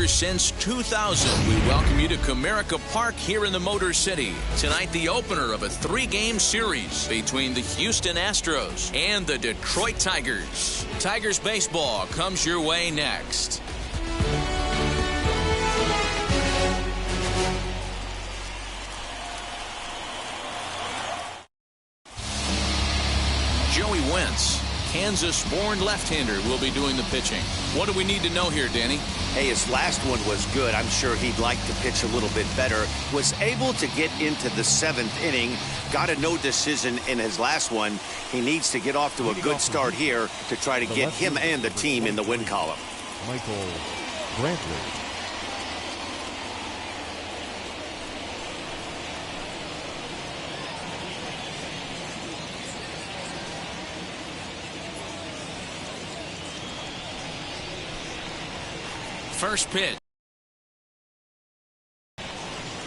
Tigers since 2000. We welcome you to Comerica Park here in the Motor City. Tonight, the opener of a 3-game series between the Houston Astros and the Detroit Tigers. Tigers baseball comes your way next. Joey Wentz, Kansas-born left-hander, will be doing the pitching. What do we need to know here, Danny? Hey, his last one was good. I'm sure he'd like to pitch a little bit better. Was able to get into the 7th inning. Got a no decision in his last one. He needs to get off to a good start here to try to get him and the team in the win column. Michael Brantley. First pitch.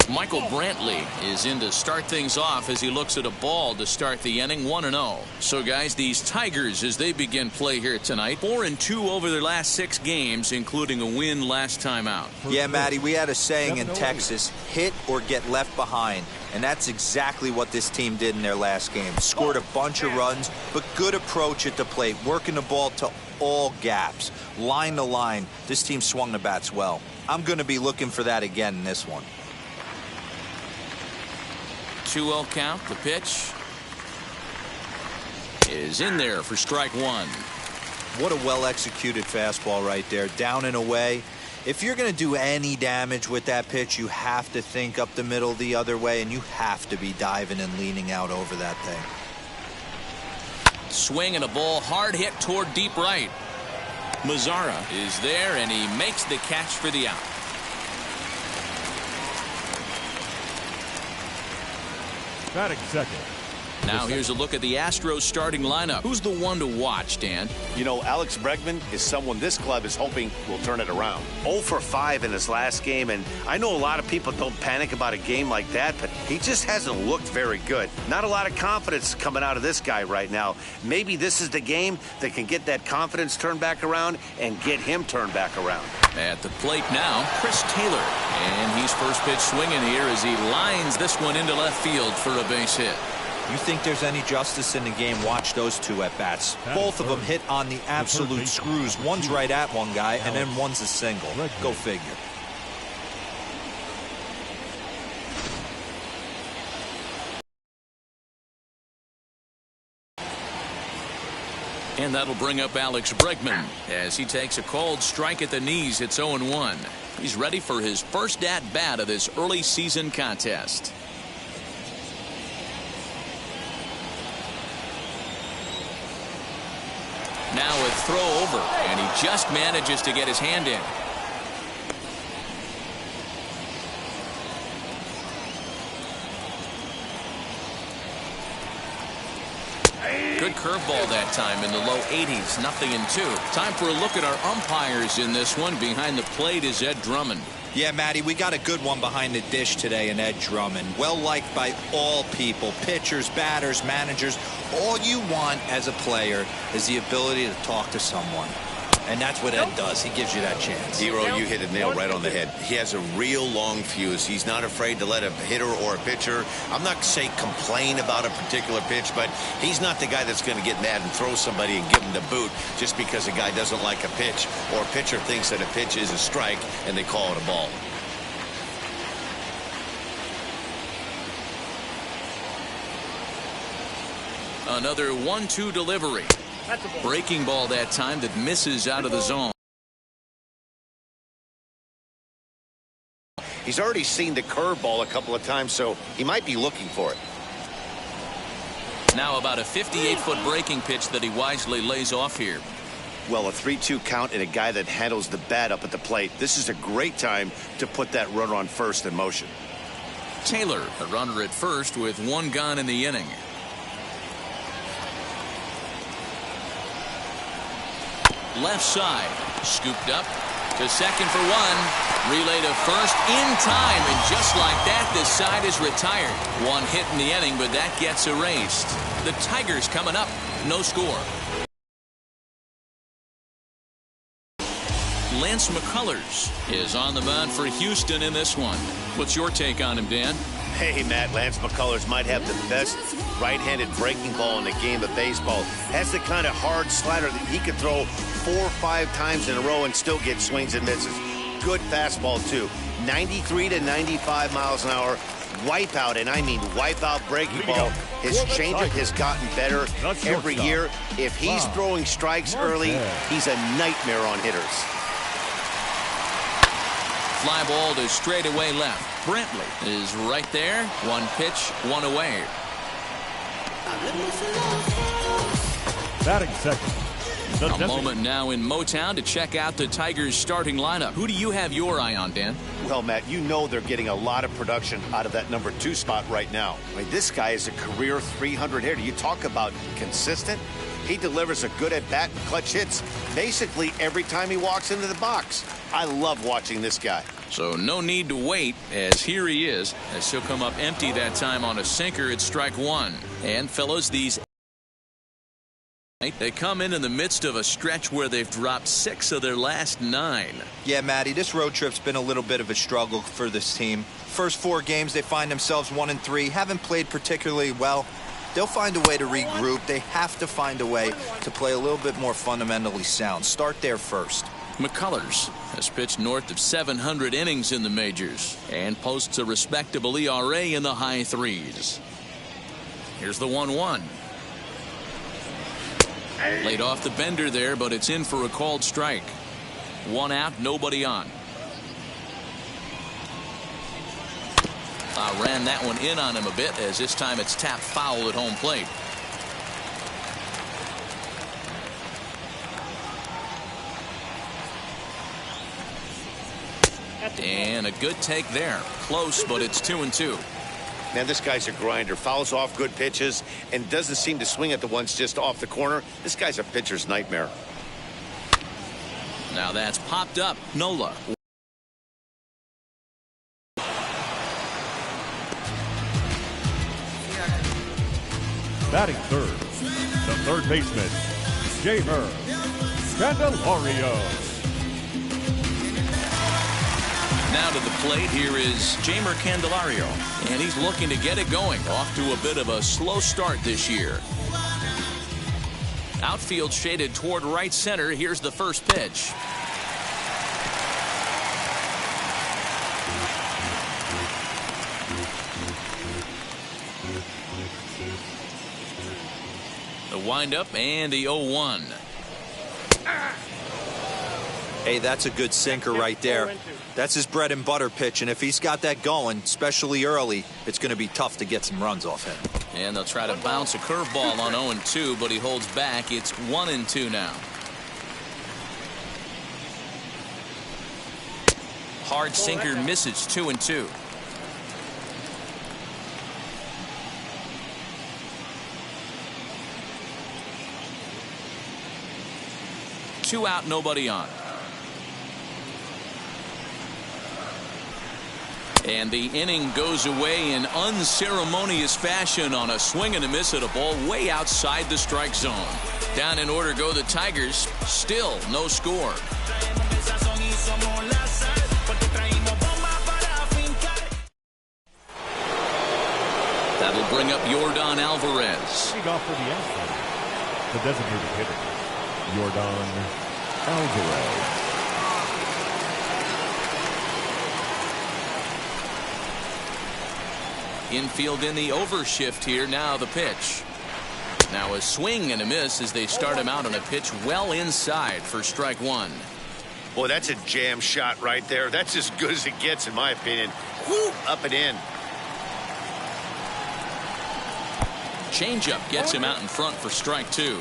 Michael Brantley is in to start things off as he looks at a ball to start the inning. 1-0. So guys, these Tigers, as they begin play here tonight, 4-2 over their last 6 games, including a win last time out. Yeah, Matty, we had a saying in Texas, hit or get left behind. And that's exactly what this team did in their last game. Scored a bunch of runs, but good approach at the plate, working the ball to all gaps, line to line. This team swung the bats well. I'm going to be looking for that again in this one. 2-0 count. The pitch is in there for strike 1. What a well-executed fastball right there, down and away. If you're going to do any damage with that pitch, you have to think up the middle the other way, and you have to be diving and leaning out over that thing. Swing and a ball hard hit toward deep right. Mazzara is there, and he makes the catch for the out. Batting second. Now here's a look at the Astros starting lineup. Who's the one to watch, Dan? You know, Alex Bregman is someone this club is hoping will turn it around. 0 for 5 in his last game, and I know a lot of people don't panic about a game like that, but he just hasn't looked very good. Not a lot of confidence coming out of this guy right now. Maybe this is the game that can get that confidence turned back around and get him turned back around. At the plate now, Chris Taylor. And he's first pitch swinging here as he lines this one into left field for a base hit. You think there's any justice in the game, watch those two at-bats. Both of them hit on the absolute screws. One's right at one guy, and then one's a single. Go figure. And that'll bring up Alex Bregman as he takes a cold strike at the knees. It's 0-1. He's ready for his first at-bat of this early season contest. Now a throw over, and he just manages to get his hand in. Good curveball that time in the low 80s. 0-2. Time for a look at our umpires in this one. Behind the plate is Ed Drummond. Yeah, Matty, we got a good one behind the dish today in Ed Drummond. Well-liked by all people, pitchers, batters, managers. All you want as a player is the ability to talk to someone. And that's what Ed does. He gives you that chance. Hero, you hit the nail right on the head. He has a real long fuse. He's not afraid to let a hitter or a pitcher, I'm not say complain about a particular pitch, but he's not the guy that's going to get mad and throw somebody and give him the boot just because a guy doesn't like a pitch or a pitcher thinks that a pitch is a strike and they call it a ball. Another 1-2 delivery. Breaking ball that time that misses out of the zone. He's already seen the curveball a couple of times, so he might be looking for it. Now about a 58-foot breaking pitch that he wisely lays off here. Well, a 3-2 count and a guy that handles the bat up at the plate. This is a great time to put that runner on first in motion. Taylor, a runner at first with 1 gone in the inning. Left side, scooped up to second for 1. Relay to first in time, and just like that, this side is retired. 1 hit in the inning, but that gets erased. The Tigers coming up, no score. Lance McCullers is on the mound for Houston in this one. What's your take on him, Dan? Hey, Matt, Lance McCullers might have the best right-handed breaking ball in the game of baseball. Has the kind of hard slider that he could throw 4 or 5 times in a row and still get swings and misses. Good fastball, too. 93 to 95 miles an hour. Wipeout, and I mean wipeout breaking ball. His changeup has gotten better every year. If he's throwing strikes early, he's a nightmare on hitters. Fly ball to straightaway left. Brentley is right there. 1 pitch, 1 away. Batting second. A moment now in Motown to check out the Tigers starting lineup. Who do you have your eye on, Dan? Well, Matt, you know they're getting a lot of production out of that number 2 spot right now. I mean, this guy is a career 300 hitter. You talk about consistent. He delivers a good at-bat and clutch hits basically every time he walks into the box. I love watching this guy. So no need to wait, as here he is, as he'll come up empty that time on a sinker at strike 1. And fellows, they come in the midst of a stretch where they've dropped 6 of their last 9. Yeah, Matty, this road trip's been a little bit of a struggle for this team. First 4 games, they find themselves 1-3, haven't played particularly well. They'll find a way to regroup. They have to find a way to play a little bit more fundamentally sound. Start there first. McCullers has pitched north of 700 innings in the majors and posts a respectable ERA in the high 3s. Here's the 1-1. Laid off the bender there, but it's in for a called strike. 1 out, nobody on. Ran that one in on him a bit, as this time it's tapped foul at home plate. And a good take there. Close, but it's 2-2. Man, this guy's a grinder. Fouls off good pitches and doesn't seem to swing at the ones just off the corner. This guy's a pitcher's nightmare. Now that's popped up. Nola. Batting third, the third baseman, Jamer Candelario. Now to the plate, here is Jamer Candelario, and he's looking to get it going. Off to a bit of a slow start this year. Outfield shaded toward right center. Here's the first pitch. The windup and the 0-1. Hey, that's a good sinker right there. That's his bread and butter pitch, and if he's got that going, especially early, it's going to be tough to get some runs off him. And they'll try to bounce a curveball on 0-2, but he holds back. It's 1-2 now. Hard sinker misses. 2-2. Two out, nobody on. And the inning goes away in unceremonious fashion on a swing and a miss at a ball way outside the strike zone. Down in order go the Tigers. Still no score. That'll bring up Yordan Alvarez. Lead off for the Astros, the designated hitter, Yordan Alvarez. Infield in the overshift here. Now the pitch. Now a swing and a miss as they start him out on a pitch well inside for strike 1. Boy, that's a jam shot right there. That's as good as it gets, in my opinion. Woo, up and in. Changeup gets him out in front for strike 2.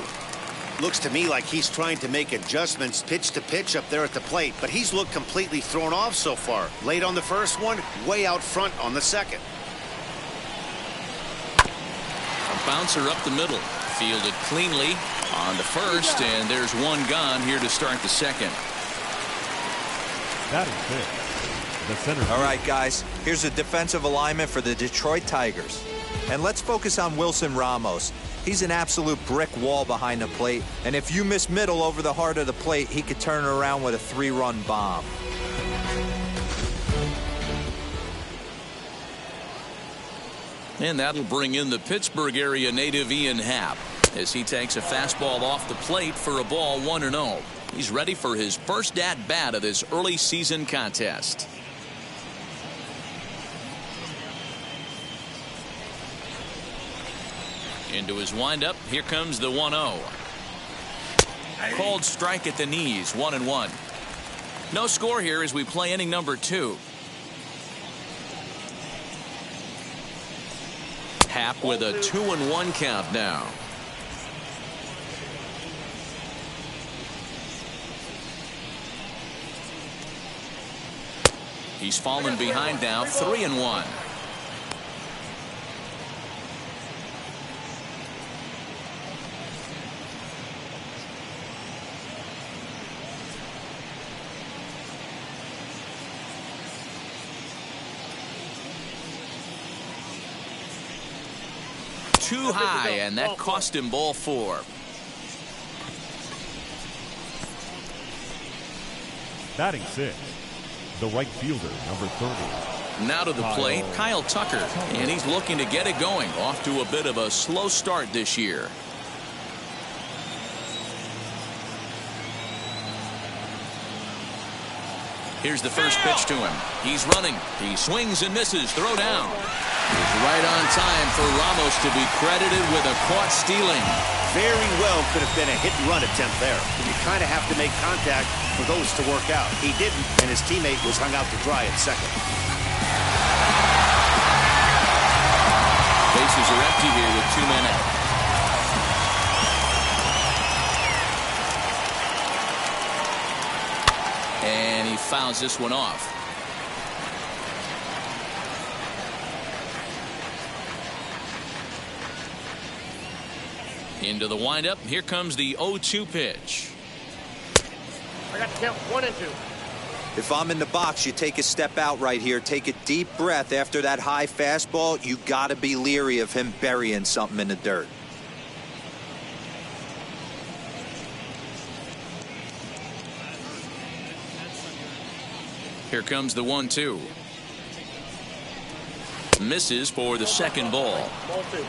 Looks to me like he's trying to make adjustments pitch to pitch up there at the plate, but he's looked completely thrown off so far. Late on the first one, way out front on the second. Bouncer up the middle, fielded cleanly on the first, and there's one gone here to start the second. That is it. The center. All right, guys, here's a defensive alignment for the Detroit Tigers. And let's focus on Wilson Ramos. He's an absolute brick wall behind the plate, and if you miss middle over the heart of the plate, he could turn it around with a 3-run bomb. And that'll bring in the Pittsburgh area native Ian Happ as he takes a fastball off the plate for a ball 1-0. He's ready for his first at-bat of this early season contest. Into his windup, here comes the 1-0. Called strike at the knees, 1-1. No score here as we play inning number 2. Happ with a 2-1 count now. He's fallen behind now, 3-1. Too high, and that cost him ball 4. Batting 6, the right fielder, number 30. Now to the plate, Kyle Tucker, and he's looking to get it going. Off to a bit of a slow start this year. Here's the first pitch to him. He's running. He swings and misses. Throw down. He's right on time for Ramos to be credited with a caught stealing. Very well could have been a hit-and-run attempt there. You kind of have to make contact for those to work out. He didn't, and his teammate was hung out to dry at second. Bases are empty here with 2 men out. And he fouls this one off. Into the windup. Here comes the 0-2 pitch. I got to count 1 and 2. If I'm in the box, you take a step out right here. Take a deep breath after that high fastball. You got to be leery of him burying something in the dirt. Here comes the 1-2. Misses for the second ball.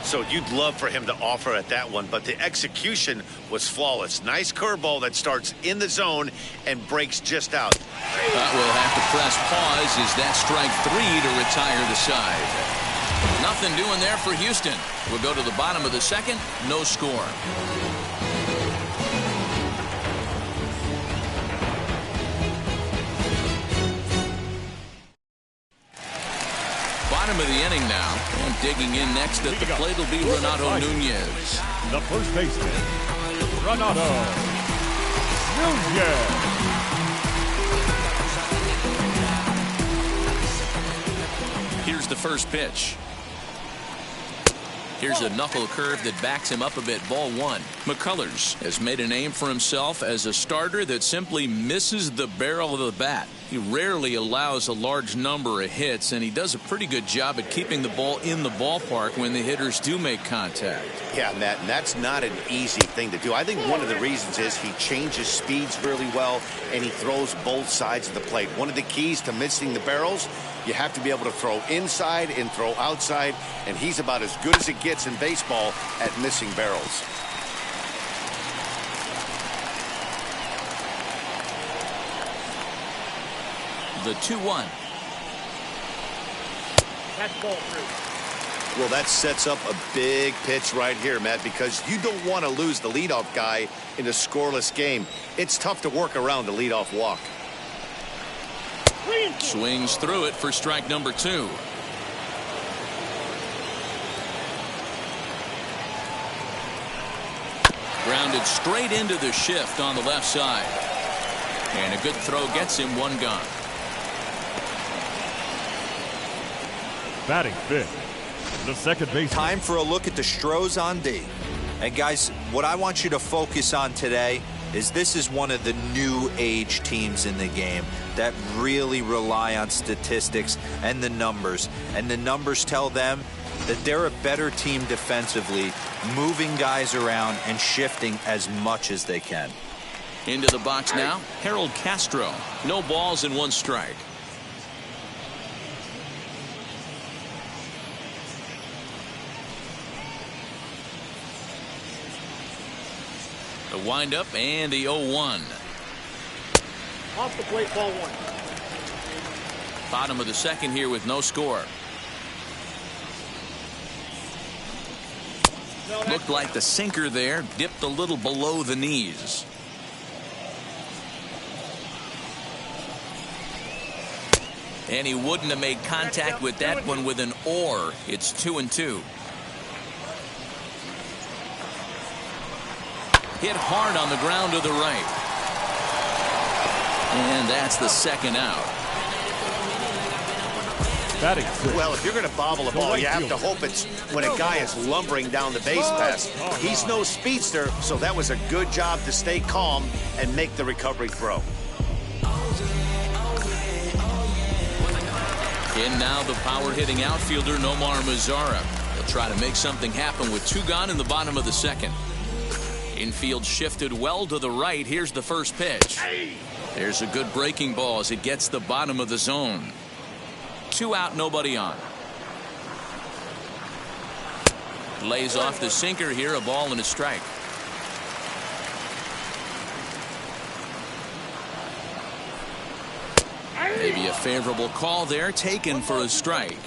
So you'd love for him to offer at that one, but the execution was flawless. Nice curveball that starts in the zone and breaks just out. But we'll have to press pause as that strike 3 to retire the side. Nothing doing there for Houston. We'll go to the bottom of the second. No score. Bottom of the inning now, and digging in next at the plate will be Renato Nunez. The first baseman, Renato Nunez. Here's the first pitch. Here's a knuckle curve that backs him up a bit. Ball 1. McCullers has made a name for himself as a starter that simply misses the barrel of the bat. He rarely allows a large number of hits, and he does a pretty good job at keeping the ball in the ballpark when the hitters do make contact. Yeah, Matt, and that's not an easy thing to do. I think one of the reasons is he changes speeds really well, and he throws both sides of the plate. One of the keys to missing the barrels, you have to be able to throw inside and throw outside, and he's about as good as it gets in baseball at missing barrels. The 2-1. That's ball 3. Well, that sets up a big pitch right here, Matt, because you don't want to lose the leadoff guy in a scoreless game. It's tough to work around the leadoff walk. Swings through it for strike number 2. Grounded straight into the shift on the left side. And a good throw gets him 1 gone. Batting 5th, the second baseman. Time for a look at the Astros on D. And guys, what I want you to focus on today is this is one of the new age teams in the game that really rely on statistics and the numbers. And the numbers tell them that they're a better team defensively, moving guys around and shifting as much as they can. Into the box now, Harold Castro. No balls and 1 strike. The windup and the 0-1. Off the plate, ball 1. Bottom of the second here with no score. Looked like the sinker there dipped a little below the knees. And he wouldn't have made contact with that one with an or. It's 2-2. Hit hard on the ground to the right. And that's the second out. Well, if you're going to bobble a ball, you have to hope it's when a guy is lumbering down the base pass. He's no speedster, so that was a good job to stay calm and make the recovery throw. In now the power-hitting outfielder Nomar Mazara. He'll try to make something happen with 2 gone in the bottom of the second. Infield shifted well to the right. Here's the first pitch. There's a good breaking ball as it gets the bottom of the zone. 2 out, nobody on. Lays off the sinker here, a ball and a strike. Maybe a favorable call there, taken for a strike.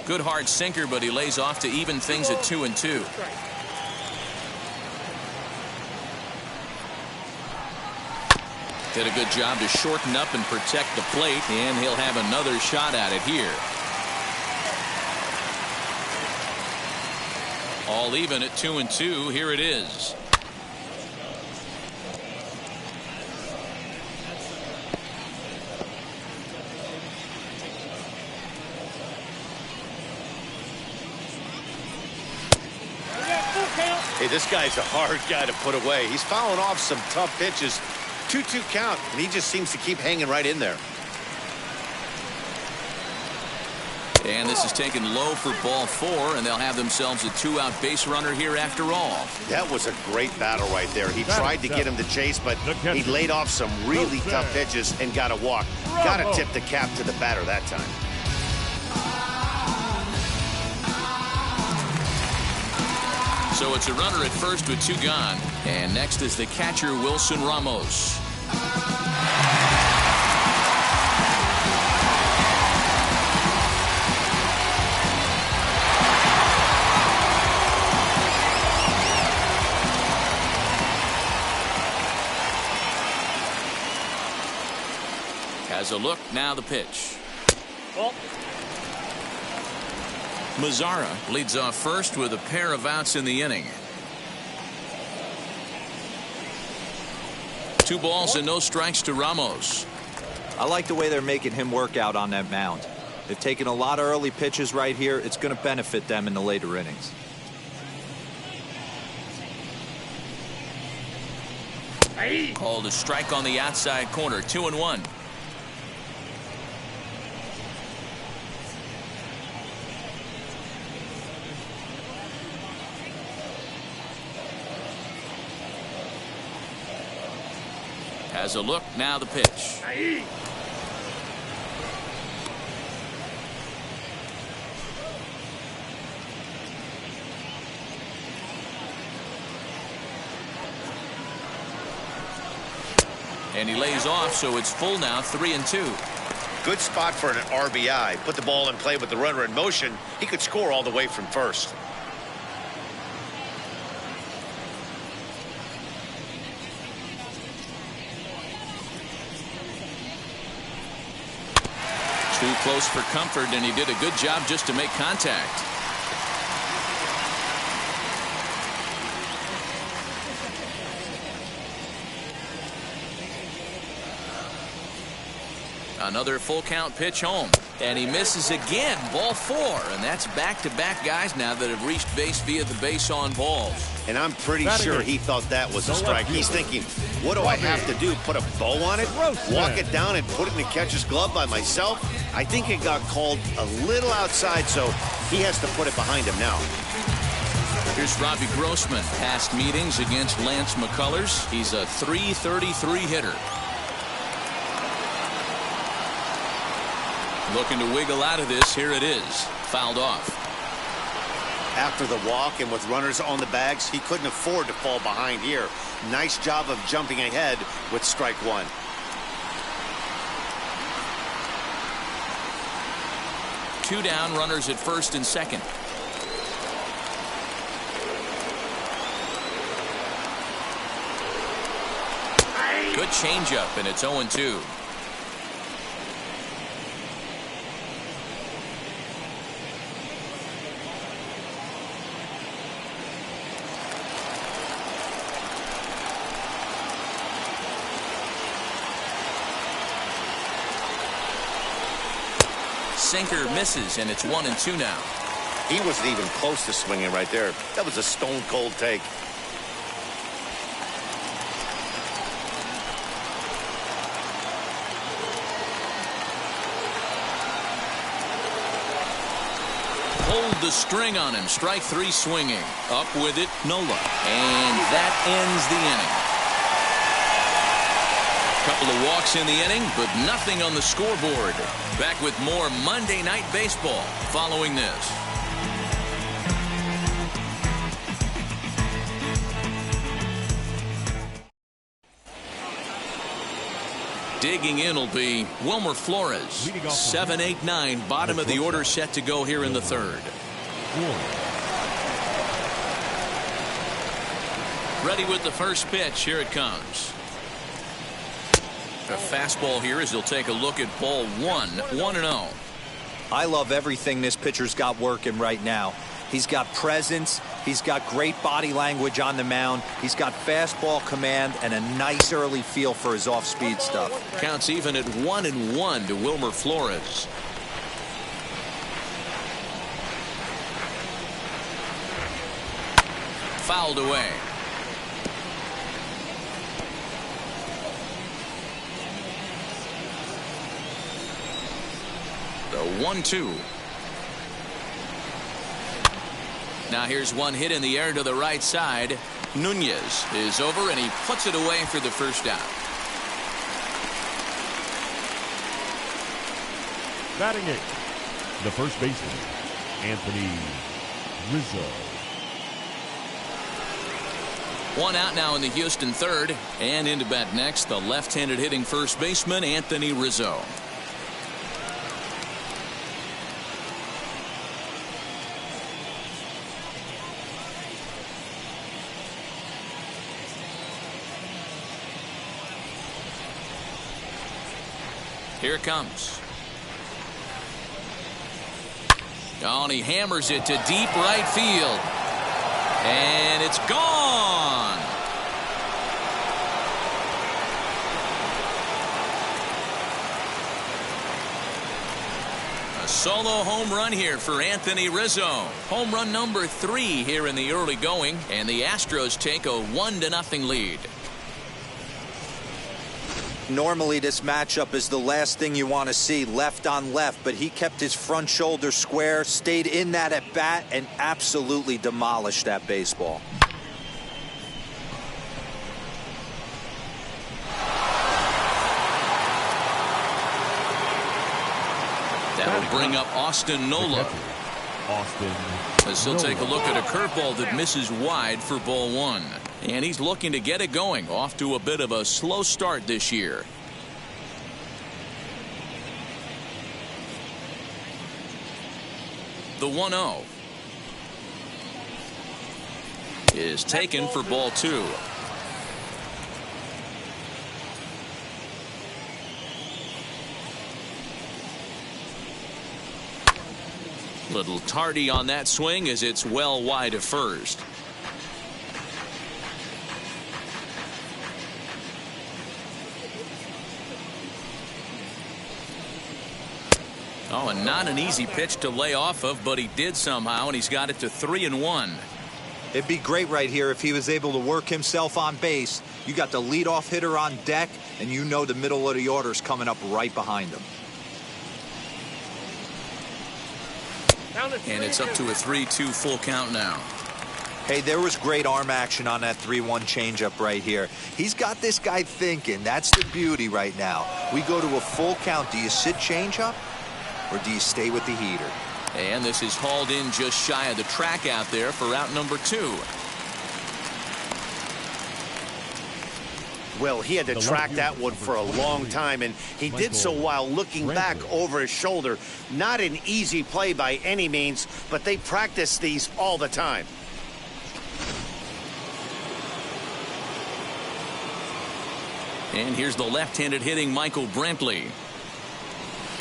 Good hard sinker, but he lays off to even things at 2-2. Did a good job to shorten up and protect the plate, and he'll have another shot at it here. All even at 2-2. Here it is. Hey, this guy's a hard guy to put away. He's fouling off some tough pitches. 2-2 count, and he just seems to keep hanging right in there. And this is taken low for ball 4, and they'll have themselves a 2-out base runner here after all. That was a great battle right there. He tried to get him to chase, but he laid off some really tough pitches and got a walk. Got to tip the cap to the batter that time. So it's a runner at first with 2 gone. And next is the catcher, Wilson Ramos. Has a look, now the pitch. Ball. Mazara leads off first with a pair of outs in the inning. 2 balls and no strikes to Ramos. I like the way they're making him work out on that mound. They've taken a lot of early pitches right here. It's going to benefit them in the later innings. Called a strike on the outside corner. 2-1. Has a look, now the pitch. And he lays off, so it's full now, 3-2. Good spot for an RBI. Put the ball in play with the runner in motion. He could score all the way from first. Too close for comfort, and he did a good job just to make contact. Another full count pitch home. And he misses again. Ball 4. And that's back-to-back guys now that have reached base via the base on balls. And I'm pretty sure he thought that was a strike. He's thinking, what do I have to do? Put a bow on it? Walk it down and put it in the catcher's glove by myself? I think it got called a little outside, so he has to put it behind him now. Here's Robbie Grossman. Past meetings against Lance McCullers. He's a .333 hitter. Looking to wiggle out of this. Here it is. Fouled off. After the walk and with runners on the bags, he couldn't afford to fall behind here. Nice job of jumping ahead with strike 1. Two down, runners at first and second. Good changeup, and it's 0-2. Sinker misses, and it's 1-2 now. He wasn't even close to swinging right there. That was a stone-cold take. Pulled the string on him. Strike 3 swinging. Up with it, Nola. And that ends the inning. Couple of walks in the inning, but nothing on the scoreboard. Back with more Monday Night Baseball following this. Digging in will be Wilmer Flores. 7-8-9, bottom of the order set to go here in the third. Ready with the first pitch. Here it comes. A fastball here as he'll take a look at ball 1. 1-0. I love everything this pitcher's got working right now. He's got presence. He's got great body language on the mound. He's got fastball command and a nice early feel for his off-speed stuff. Counts even at 1-1 to Wilmer Flores. Fouled away. The 1-2. Now here's one hit in the air to the right side. Nunez is over, and he puts it away for the first out. Batting 8, the first baseman, Anthony Rizzo. One out now in the Houston third, and into bat next, the left-handed hitting first baseman, Anthony Rizzo. Here it comes. Oh, and he hammers it to deep right field. And it's gone. A solo home run here for Anthony Rizzo. Home run number 3 here in the early going. And the Astros take a 1-0 lead. Normally this matchup is the last thing you want to see, left on left, but he kept his front shoulder square, stayed in that at bat, and absolutely demolished that baseball. That will bring up Austin Nola. As he'll take a look at a curveball that misses wide for ball 1. And he's looking to get it going. Off to a bit of a slow start this year. The 1-0 is taken for ball 2. Little tardy on that swing as it's well wide of first. Oh, and not an easy pitch to lay off of, but he did somehow, and he's got it to 3-1. It'd be great right here if he was able to work himself on base. You got the leadoff hitter on deck, and you know the middle of the order's coming up right behind him. And it's up to a 3-2 full count now. Hey, there was great arm action on that 3-1 changeup right here. He's got this guy thinking. That's the beauty right now. We go to a full count. Do you sit changeup, or do you stay with the heater? And this is hauled in just shy of the track out there for out number 2. Well, he had to track that one for a long time, and he did so while looking back over his shoulder. Not an easy play by any means, but they practice these all the time. And here's the left-handed hitting Michael Brantley.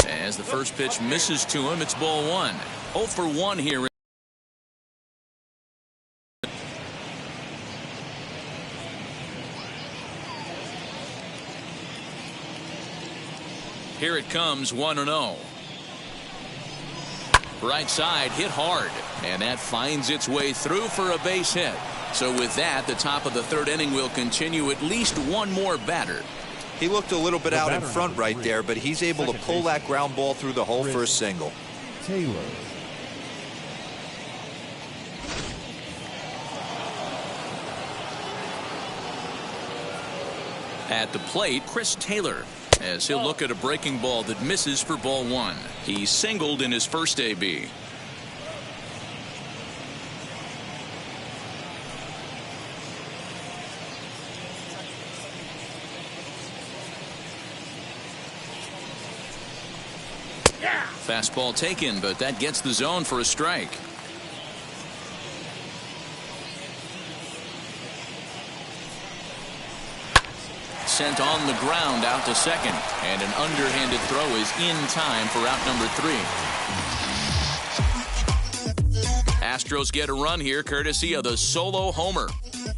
As the first pitch misses to him, it's ball 1. 0 for 1 here. Here it comes, 1-0. Right side hit hard, and that finds its way through for a base hit. So with that, the top of the 3rd inning will continue. At least one more batter. He looked a little bit out in front right there, but he's able to pull that ground ball through the hole for a single. Taylor. At the plate, Chris Taylor, as he'll look at a breaking ball that misses for ball 1. He singled in his first AB. Fastball taken, but that gets the zone for a strike. Sent on the ground out to second, and an underhanded throw is in time for out number 3. Astros get a run here courtesy of the solo homer.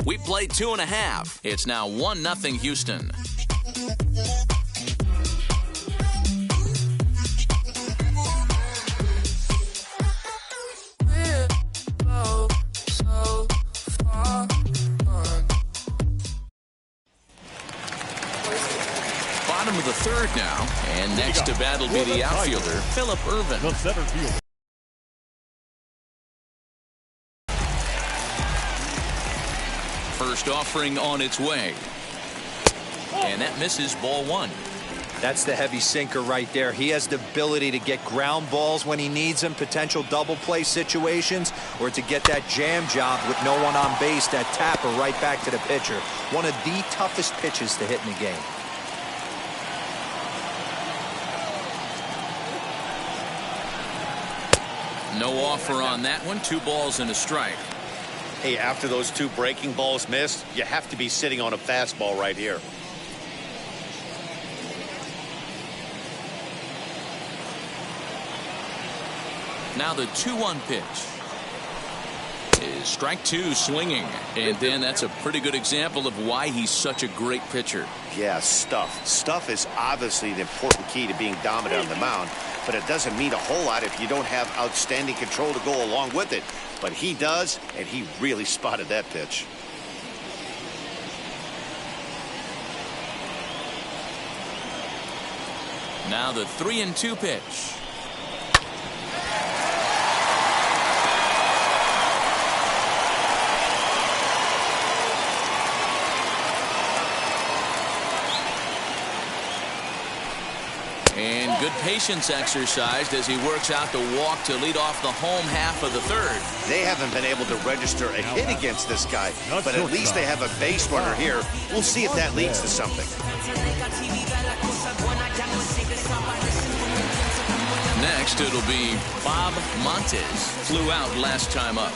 We played 2.5. It's now 1-0 Houston. Bottom of the 3rd now, and next to bat will be the outfielder, Phillip Ervin. The center fielder. First offering on its way. And that misses ball 1. That's the heavy sinker right there. He has the ability to get ground balls when he needs them, potential double play situations, or to get that jam job with no one on base, that tapper right back to the pitcher. One of the toughest pitches to hit in the game. No offer on that one. 2 balls and a strike. Hey, after those 2 breaking balls missed, you have to be sitting on a fastball right here. Now the 2-1 pitch is strike 2 swinging, and then that's a pretty good example of why he's such a great pitcher. Yeah, stuff is obviously an important key to being dominant on the mound, but it doesn't mean a whole lot if you don't have outstanding control to go along with it. But he does, and he really spotted that pitch. Now the 3-2 pitch. And good patience exercised as he works out the walk to lead off the home half of the 3rd. They haven't been able to register a hit against this guy, but at least they have a base runner here. We'll see if that leads to something. Next, it'll be Bob Montes. Flew out last time up.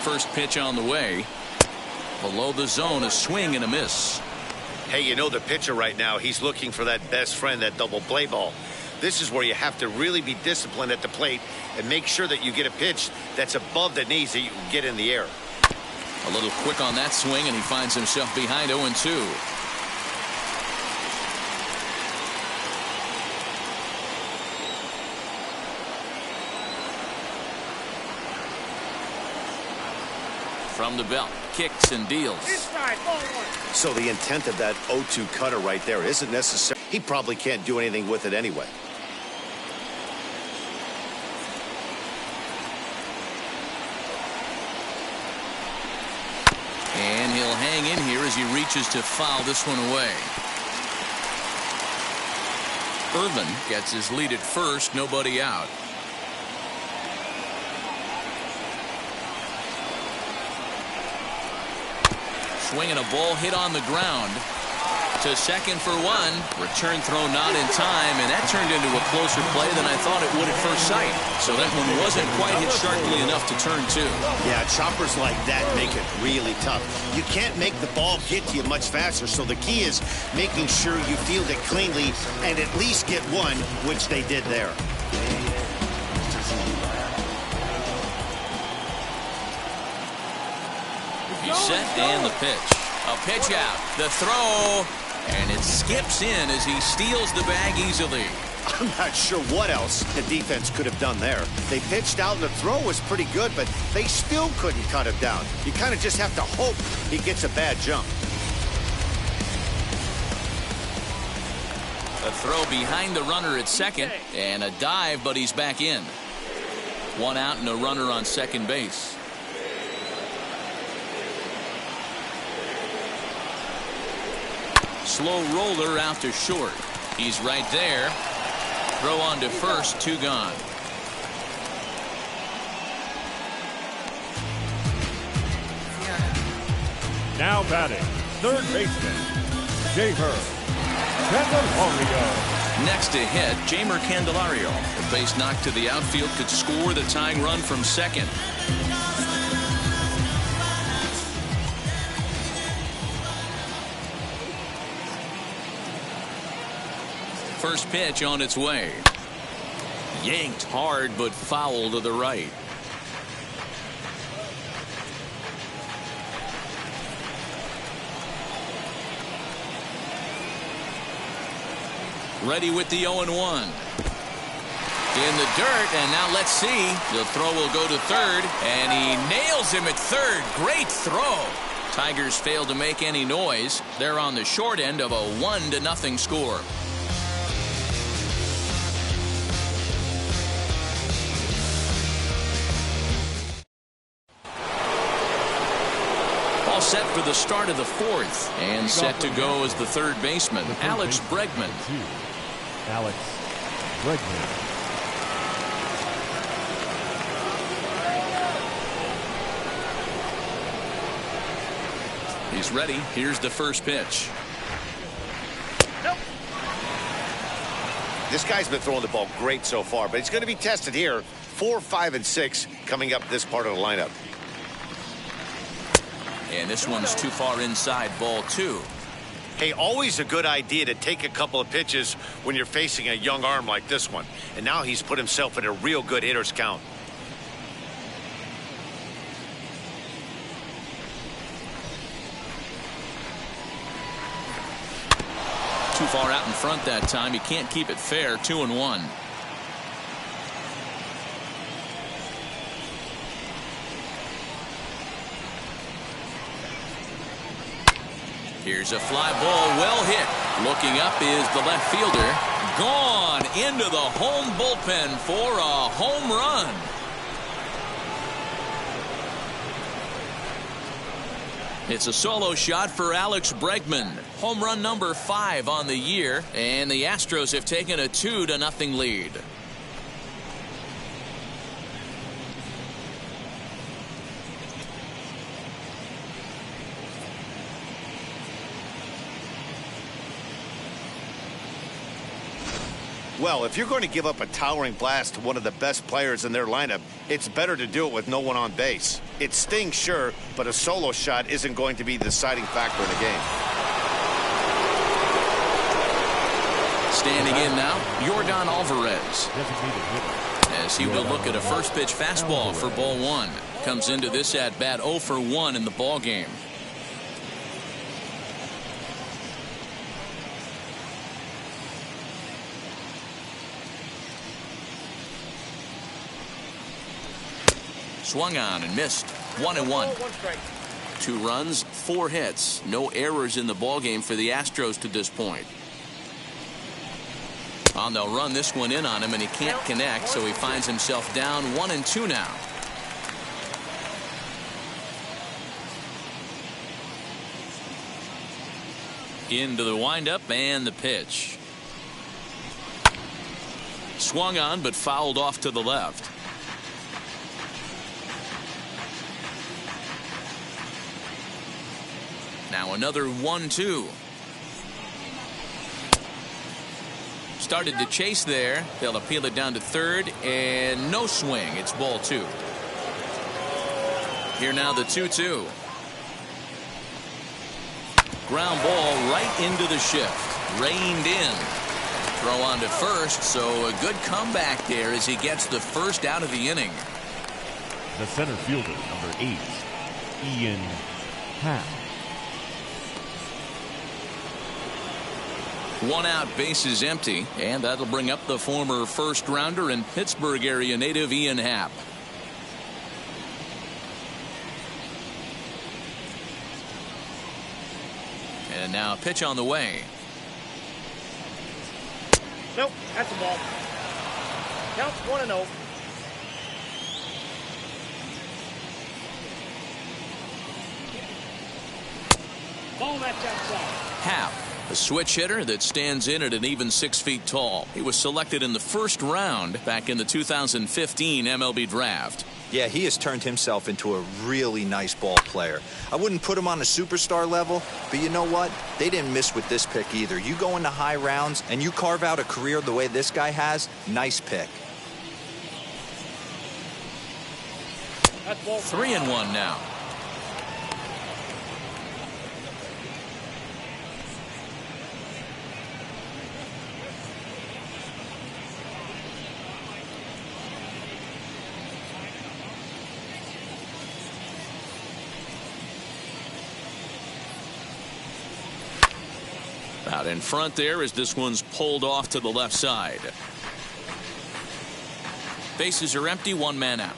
First pitch on the way. Below the zone, a swing and a miss. Hey, you know the pitcher right now, he's looking for that best friend, that double play ball. This is where you have to really be disciplined at the plate and make sure that you get a pitch that's above the knees that you can get in the air. A little quick on that swing, and he finds himself behind 0-2. From the belt, kicks and deals. Inside, ball one. So the intent of that 0-2 cutter right there isn't necessary. He probably can't do anything with it anyway. And he'll hang in here as he reaches to foul this one away. Irvin gets his lead at first, nobody out. Swinging a ball hit on the ground to second for one. Return throw not in time, and that turned into a closer play than I thought it would at first sight. So that one wasn't quite hit sharply enough to turn two. Yeah, choppers like that make it really tough. You can't make the ball get to you much faster, so the key is making sure you field it cleanly and at least get one, which they did there. He's set and the pitch. A pitch out. The throw. And it skips in as he steals the bag easily. I'm not sure what else the defense could have done there. They pitched out and the throw was pretty good, but they still couldn't cut him down. You kind of just have to hope he gets a bad jump. A throw behind the runner at second. And a dive, but he's back in. One out and a runner on second base. Slow roller out to short. He's right there. Throw on to first, two gone. Now batting, third baseman, Jamer Candelario. Next to hit, Jamer Candelario. The base knock to the outfield could score the tying run from second. First pitch on its way. Yanked hard, but foul to the right. Ready with the 0-1. In the dirt, and now let's see. The throw will go to third, and he nails him at third. Great throw. Tigers fail to make any noise. They're on the short end of a 1-0 score. Set for the start of the fourth, and set to go as the third baseman, Alex Bregman. Alex Bregman. He's ready. Here's the first pitch. This guy's been throwing the ball great so far, but he's going to be tested here. 4, 5, and 6 coming up this part of the lineup. And this one's too far inside, ball two. Hey, always a good idea to take a couple of pitches when you're facing a young arm like this one. And now he's put himself in a real good hitter's count. Too far out in front that time. He can't keep it fair. 2-1. Here's a fly ball, well hit. Looking up is the left fielder. Gone into the home bullpen for a home run. It's a solo shot for Alex Bregman. Home run number 5 on the year, and the Astros have taken a 2-0 lead. Well, if you're going to give up a towering blast to one of the best players in their lineup, it's better to do it with no one on base. It stings, sure, but a solo shot isn't going to be the deciding factor in the game. Standing in now, Yordan Alvarez. As he will look at a first pitch fastball for ball 1. comes into this at bat 0 for 1 in the ball game. Swung on and missed. 1-1. 2 runs, 4 hits. No errors in the ball game for the Astros to this point. They'll run this one in on him, and he can't connect, so he finds himself down 1-2 now. Into the windup and the pitch. Swung on but fouled off to the left. Now another 1-2. Started to chase there. They'll appeal it down to third, and no swing. It's ball 2. Here now the 2-2. Ground ball right into the shift. Reined in. Throw on to first, so a good comeback there as he gets the first out of the inning. The center fielder, number 8, Ian Happ. 1 out, bases empty, and that'll bring up the former first rounder and Pittsburgh area native Ian Happ. And now a pitch on the way. Nope, that's a ball. Counts 1-0. Ball match outside. Happ, a switch hitter that stands in at an even 6 feet tall. He was selected in the first round back in the 2015 MLB draft. Yeah, he has turned himself into a really nice ball player. I wouldn't put him on a superstar level, but you know what? They didn't miss with this pick either. You go into high rounds and you carve out a career the way this guy has, nice pick. 3-1 now. Out in front there as this one's pulled off to the left side. Bases are empty, 1 man out.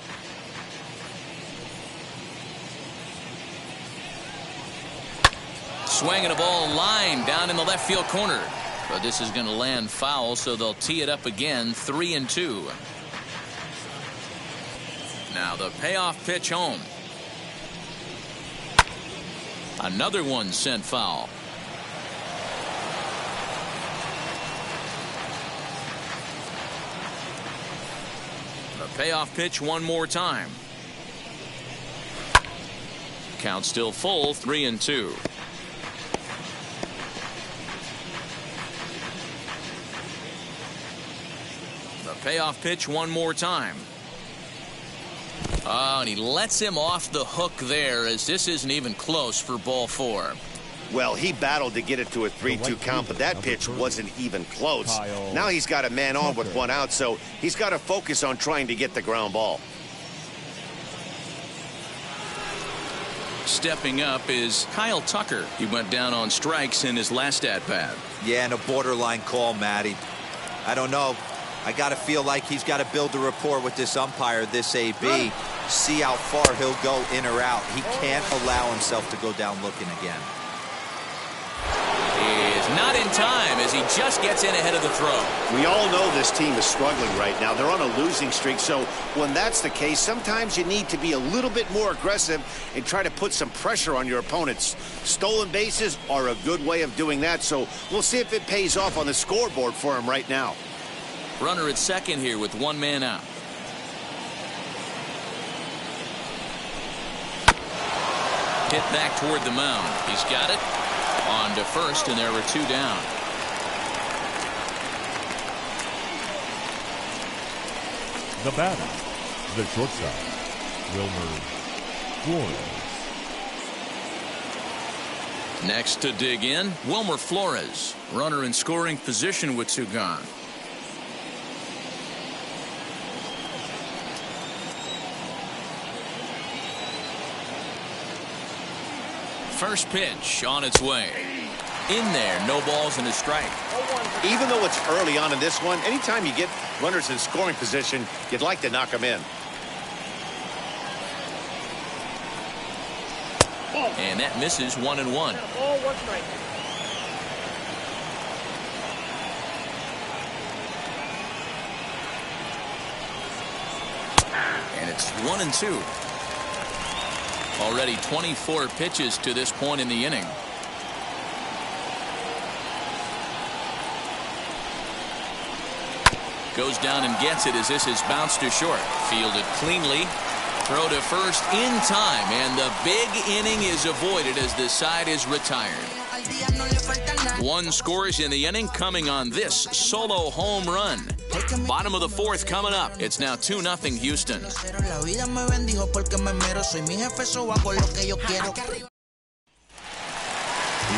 Swinging a ball line down in the left field corner. But this is going to land foul, so they'll tee it up again, 3-2. Now the payoff pitch home. Another one sent foul. Payoff pitch one more time. Count still full, 3-2. The payoff pitch one more time. And he lets him off the hook there as this isn't even close for ball 4. Well, he battled to get it to a 3-2 count, but that pitch wasn't even close. Now he's got a man on with 1 out, so he's got to focus on trying to get the ground ball. Stepping up is Kyle Tucker. He went down on strikes in his last at-bat. Yeah, and a borderline call, Matty. I don't know. I got to feel like he's got to build a rapport with this umpire, this AB. See how far he'll go in or out. He can't allow himself to go down looking again. Is not in time as he just gets in ahead of the throw. We all know this team is struggling right now. They're on a losing streak, so when that's the case, sometimes you need to be a little bit more aggressive and try to put some pressure on your opponents. Stolen bases are a good way of doing that, so we'll see if it pays off on the scoreboard for him right now. Runner at second here with 1 man out. Hit back toward the mound. He's got it. On to first, and there were 2 down. The batter, the shortstop, Wilmer Flores. Next to dig in, Wilmer Flores. Runner in scoring position with 2 gone. First pitch on its way. In there, no balls and a strike. Even though it's early on in this one, anytime you get runners in scoring position, you'd like to knock them in. And that misses 1-1. Ball, 1 strike. And it's 1-2. Already 24 pitches to this point in the inning. Goes down and gets it as this is bounced to short. Fielded cleanly. Throw to first in time, and the big inning is avoided as the side is retired. 1 scores in the inning coming on this solo home run. Bottom of the 4th coming up. It's now 2-0 Houston.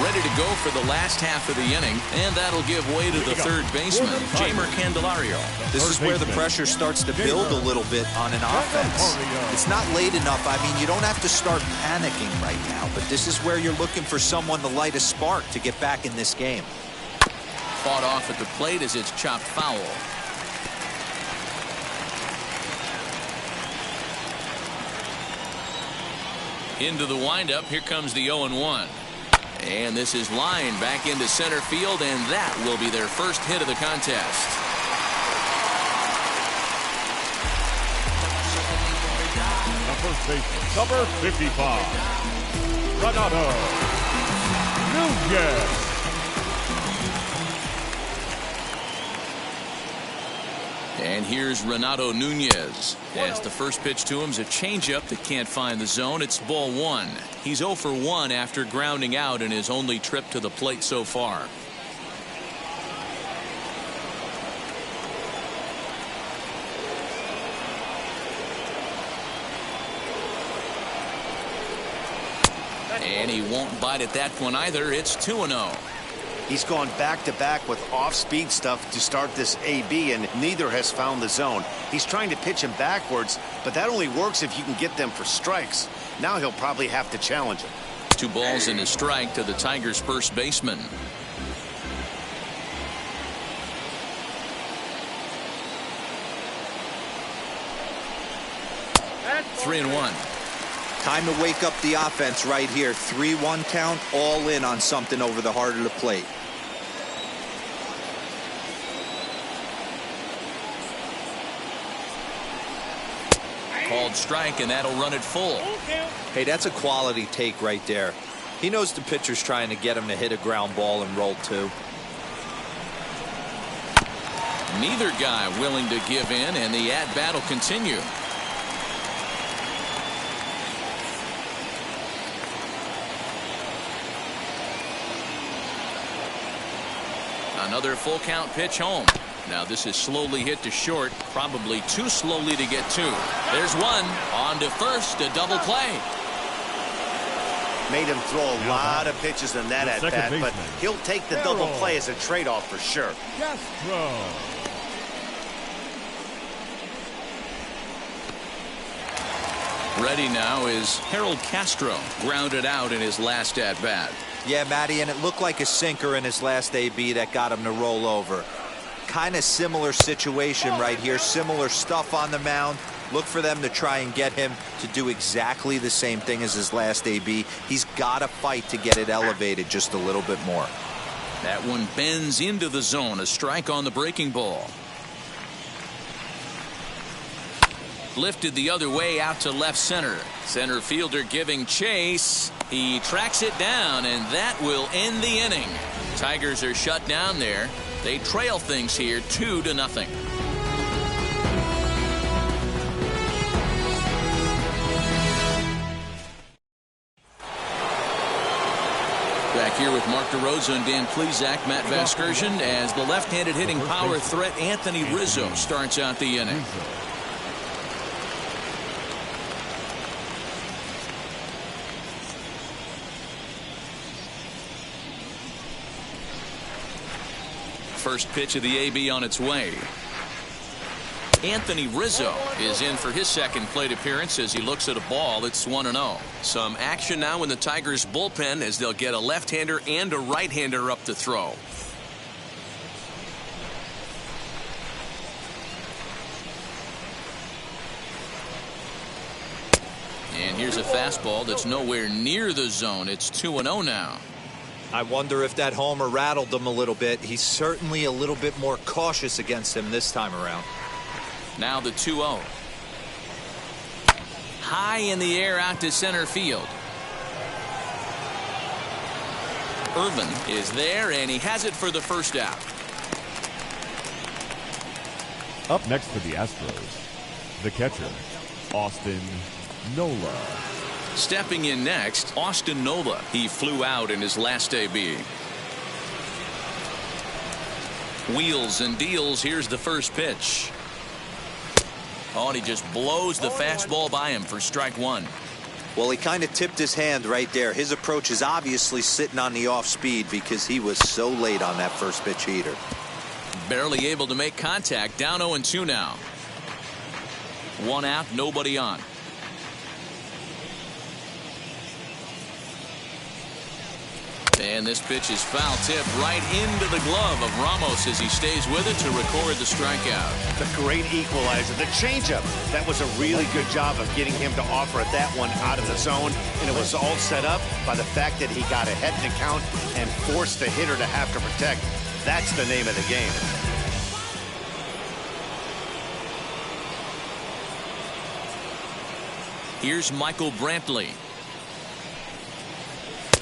Ready to go for the last half of the inning, and that'll give way to the third baseman, Jamer Candelario. This is where the pressure starts to build a little bit on an offense. It's not late enough. I mean, you don't have to start panicking right now, but this is where you're looking for someone to light a spark to get back in this game. Fought off at the plate as it's chopped foul. Into the windup, here comes the 0-1. And this is lined back into center field, and that will be their first hit of the contest. Number 55, Renato Nunez. And here's Renato Nunez. As the first pitch to him is a changeup that can't find the zone. It's ball 1. He's 0 for 1 after grounding out in his only trip to the plate so far. And he won't bite at that one either. It's 2-0. He's gone back-to-back with off-speed stuff to start this AB, and neither has found the zone. He's trying to pitch him backwards, but that only works if you can get them for strikes. Now he'll probably have to challenge him. 2 balls and a strike to the Tigers' first baseman. That's 3-1. Time to wake up the offense right here. 3-1 count, all in on something over the heart of the plate. Called strike, and that'll run it full. Hey, that's a quality take right there. He knows the pitcher's trying to get him to hit a ground ball and roll 2. Neither guy willing to give in, and the at-bat will continue. Another full count pitch home. Now this is slowly hit to short, probably too slowly to get 2. There's 1 on to first, a double play. Made him throw a lot of pitches in that at-bat, but he'll take the double play as a trade-off for sure. Ready now is Harold Castro, grounded out in his last at-bat. Yeah, Matty, and it looked like a sinker in his last AB that got him to roll over. Kind of similar situation right here. Similar stuff on the mound. Look for them to try and get him to do exactly the same thing as his last AB. He's got to fight to get it elevated just a little bit more. That one bends into the zone. A strike on the breaking ball. Lifted the other way out to left center. Center fielder giving chase. He tracks it down, and that will end the inning. Tigers are shut down there. They trail things here 2-0. Back here with Mark DeRosa and Dan Plesac, Matt Vasgersian, as the left-handed hitting power threat Anthony Rizzo starts out the inning. First pitch of the AB on its way. Anthony Rizzo is in for his second plate appearance as he looks at a ball that's 1-0. Some action now in the Tigers bullpen as they'll get a left-hander and a right-hander up to throw. And here's a fastball that's nowhere near the zone. It's 2-0 now. I wonder if that homer rattled him a little bit. He's certainly a little bit more cautious against him this time around. Now the 2-0. High in the air out to center field. Irvin is there, and he has it for the first out. Up next for the Astros, the catcher, Austin Nola. Stepping in next, Austin Nola. He flew out in his last AB. Wheels and deals. Here's the first pitch. Oh, and he just blows the fastball by him for strike one. Well, he kind of tipped his hand right there. His approach is obviously sitting on the off speed because he was so late on that first pitch heater. Barely able to make contact. Down 0-2 now. One out, nobody on. And this pitch is foul tip right into the glove of Ramos as he stays with it to record the strikeout. The great equalizer, the changeup. That was a really good job of getting him to offer at that one out of the zone. And it was all set up by the fact that he got ahead in the count and forced the hitter to have to protect. That's the name of the game. Here's Michael Brantley.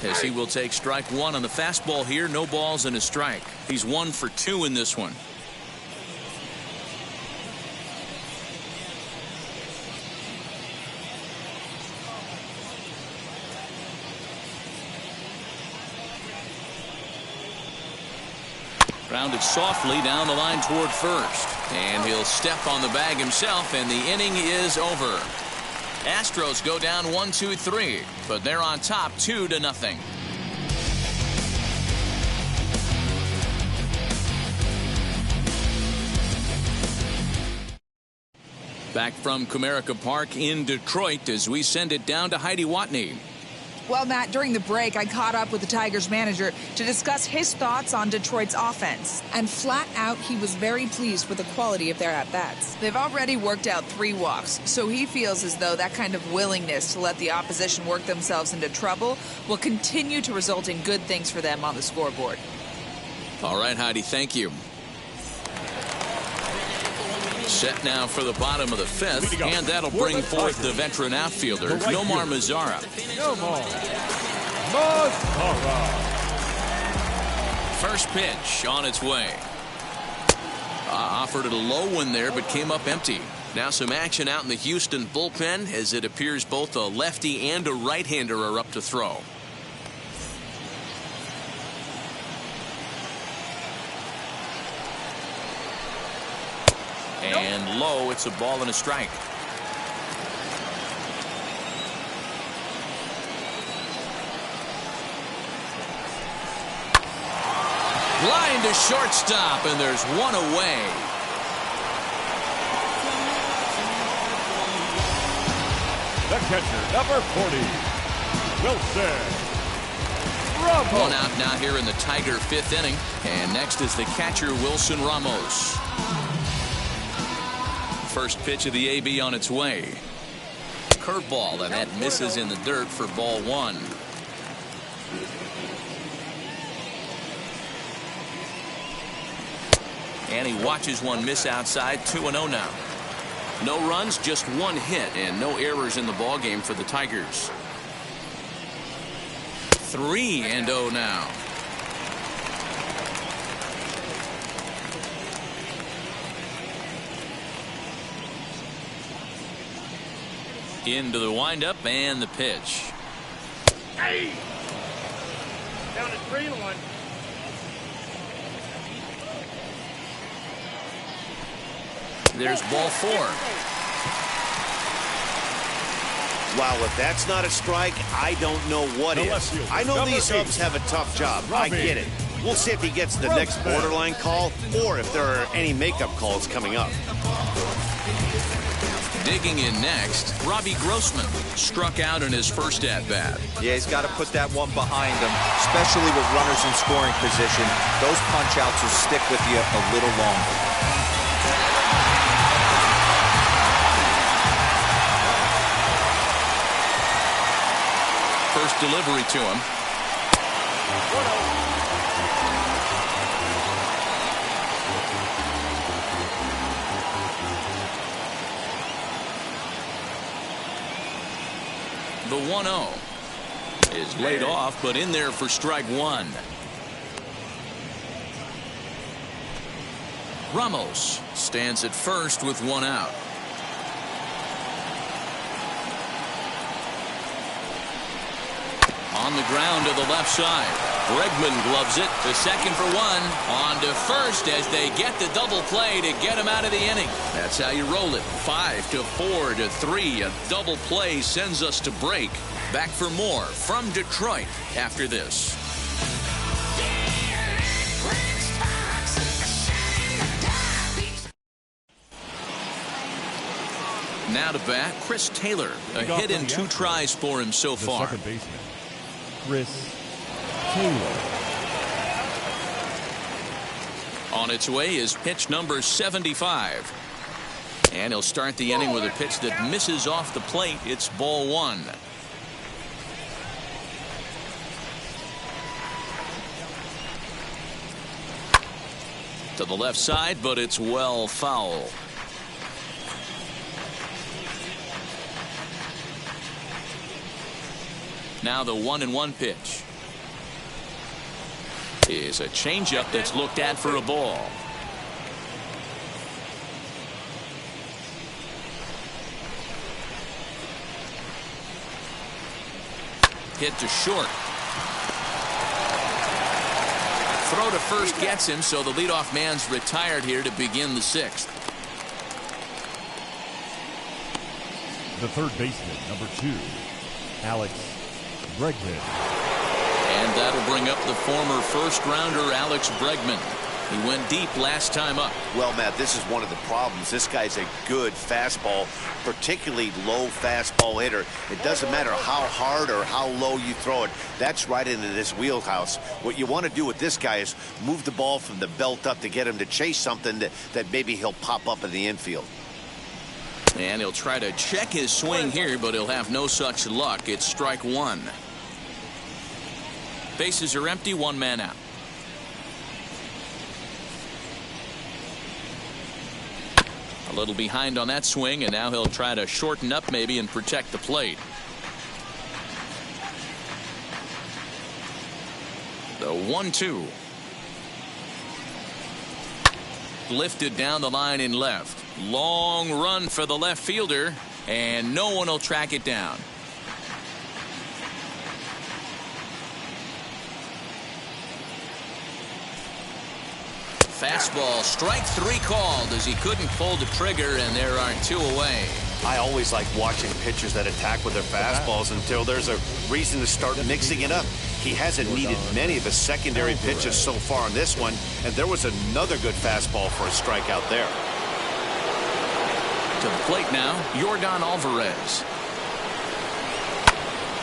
As he will take strike one on the fastball here. No balls and a strike. He's 1 for 2 in this one. Grounded softly down the line toward first. And he'll step on the bag himself, and the inning is over. Astros go down 1-2-3, but they're on top 2-0. Back from Comerica Park in Detroit as we send it down to Heidi Watney. Well, Matt, during the break, I caught up with the Tigers manager to discuss his thoughts on Detroit's offense. And flat out, he was very pleased with the quality of their at-bats. They've already worked out 3 walks, so he feels as though that kind of willingness to let the opposition work themselves into trouble will continue to result in good things for them on the scoreboard. All right, Heidi, thank you. Set now for the bottom of the 5th, and that'll bring forth the veteran outfielder, Nomar Mazara. First pitch on its way. Offered it a low one there, but came up empty. Now some action out in the Houston bullpen, as it appears both a lefty and a right-hander are up to throw. And low, it's a ball and a strike. Line to shortstop, and there's one away. The catcher, number 40, Wilson Ramos. One out now here in the Tiger 5th inning. And next is the catcher, Wilson Ramos. First pitch of the AB on its way. Curveball, and that misses in the dirt for ball 1. And he watches one miss outside. 2-0 now. No runs, just 1 hit, and no errors in the ballgame for the Tigers. 3-0 now. Into the windup and the pitch. Hey! Down to 3-1. There's ball 4. Wow, if that's not a strike, I don't know what is. I know these ups have a tough job. I get it. We'll see if he gets the next borderline call or if there are any makeup calls coming up. Digging in next, Robbie Grossman struck out in his first at-bat. Yeah, he's got to put that one behind him, especially with runners in scoring position. Those punch-outs will stick with you a little longer. First delivery to him. The 1-0 is laid off, but in there for strike one. Ramos stands at first with one out. On the ground to the left side. Bregman gloves it to second for one. On to first as they get the double play to get him out of the inning. That's how you roll it. 5-4-3. A double play sends us to break. Back for more from Detroit after this. Now to bat, Chris Taylor. A hit and 2 tries for him so far. Second baseman, Chris Taylor. On its way is pitch number 75. And he'll start the inning with a pitch that misses off the plate. It's ball one. To the left side, but it's well foul. Now the 1-1 pitch is a changeup that's looked at for a ball. Hit to short. Throw to first gets him, so the leadoff man's retired here to begin the 6th. The third baseman, number 2, Alex Bregman. And that'll bring up the former first-rounder Alex Bregman. He went deep last time up. Well, Matt, this is one of the problems. This guy's a good fastball, particularly low fastball hitter. It doesn't matter how hard or how low you throw it. That's right into this wheelhouse. What you want to do with this guy is move the ball from the belt up to get him to chase something that maybe he'll pop up in the infield. And he'll try to check his swing here, but he'll have no such luck. It's strike one. Bases are empty, 1 man out. A little behind on that swing, and now he'll try to shorten up maybe and protect the plate. The 1-2. Lifted down the line in left. Long run for the left fielder, and no one will track it down. Fastball, strike 3 called as he couldn't pull the trigger, and there are 2 away. I always like watching pitchers that attack with their fastballs until there's a reason to start mixing it up. He hasn't needed many of his secondary pitches so far in this one, and there was another good fastball for a strikeout there. To the plate now, Yordan Alvarez.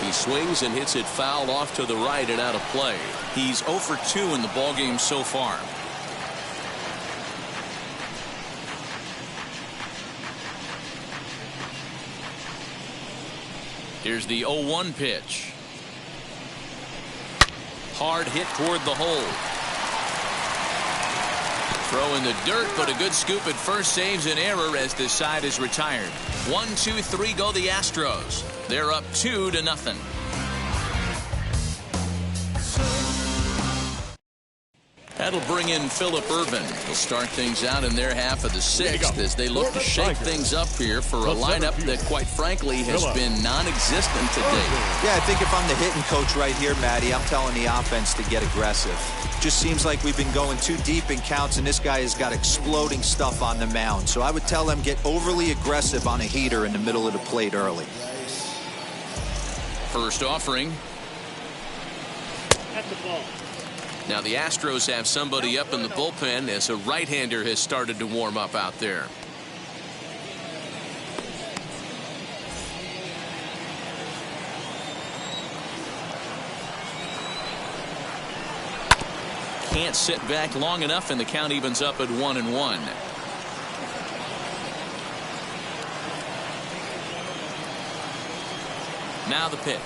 He swings and hits it foul off to the right and out of play. He's 0 for 2 in the ballgame so far. Here's the 0-1 pitch. Hard hit toward the hole. Throw in the dirt, but a good scoop at first saves an error as this side is retired. 1-2-3 go the Astros. They're up 2-0. That'll bring in Phillip Ervin. He'll start things out in their half of the 6th as they look to shake things up here for a lineup that, quite frankly, has been non-existent to date. Yeah, I think if I'm the hitting coach right here, Matty, I'm telling the offense to get aggressive. Just seems like we've been going too deep in counts, and this guy has got exploding stuff on the mound. So I would tell them get overly aggressive on a heater in the middle of the plate early. First offering. That's the ball. Now the Astros have somebody up in the bullpen as a right-hander has started to warm up out there. can't sit back long enough, and the count evens up at 1-1. Now the pitch.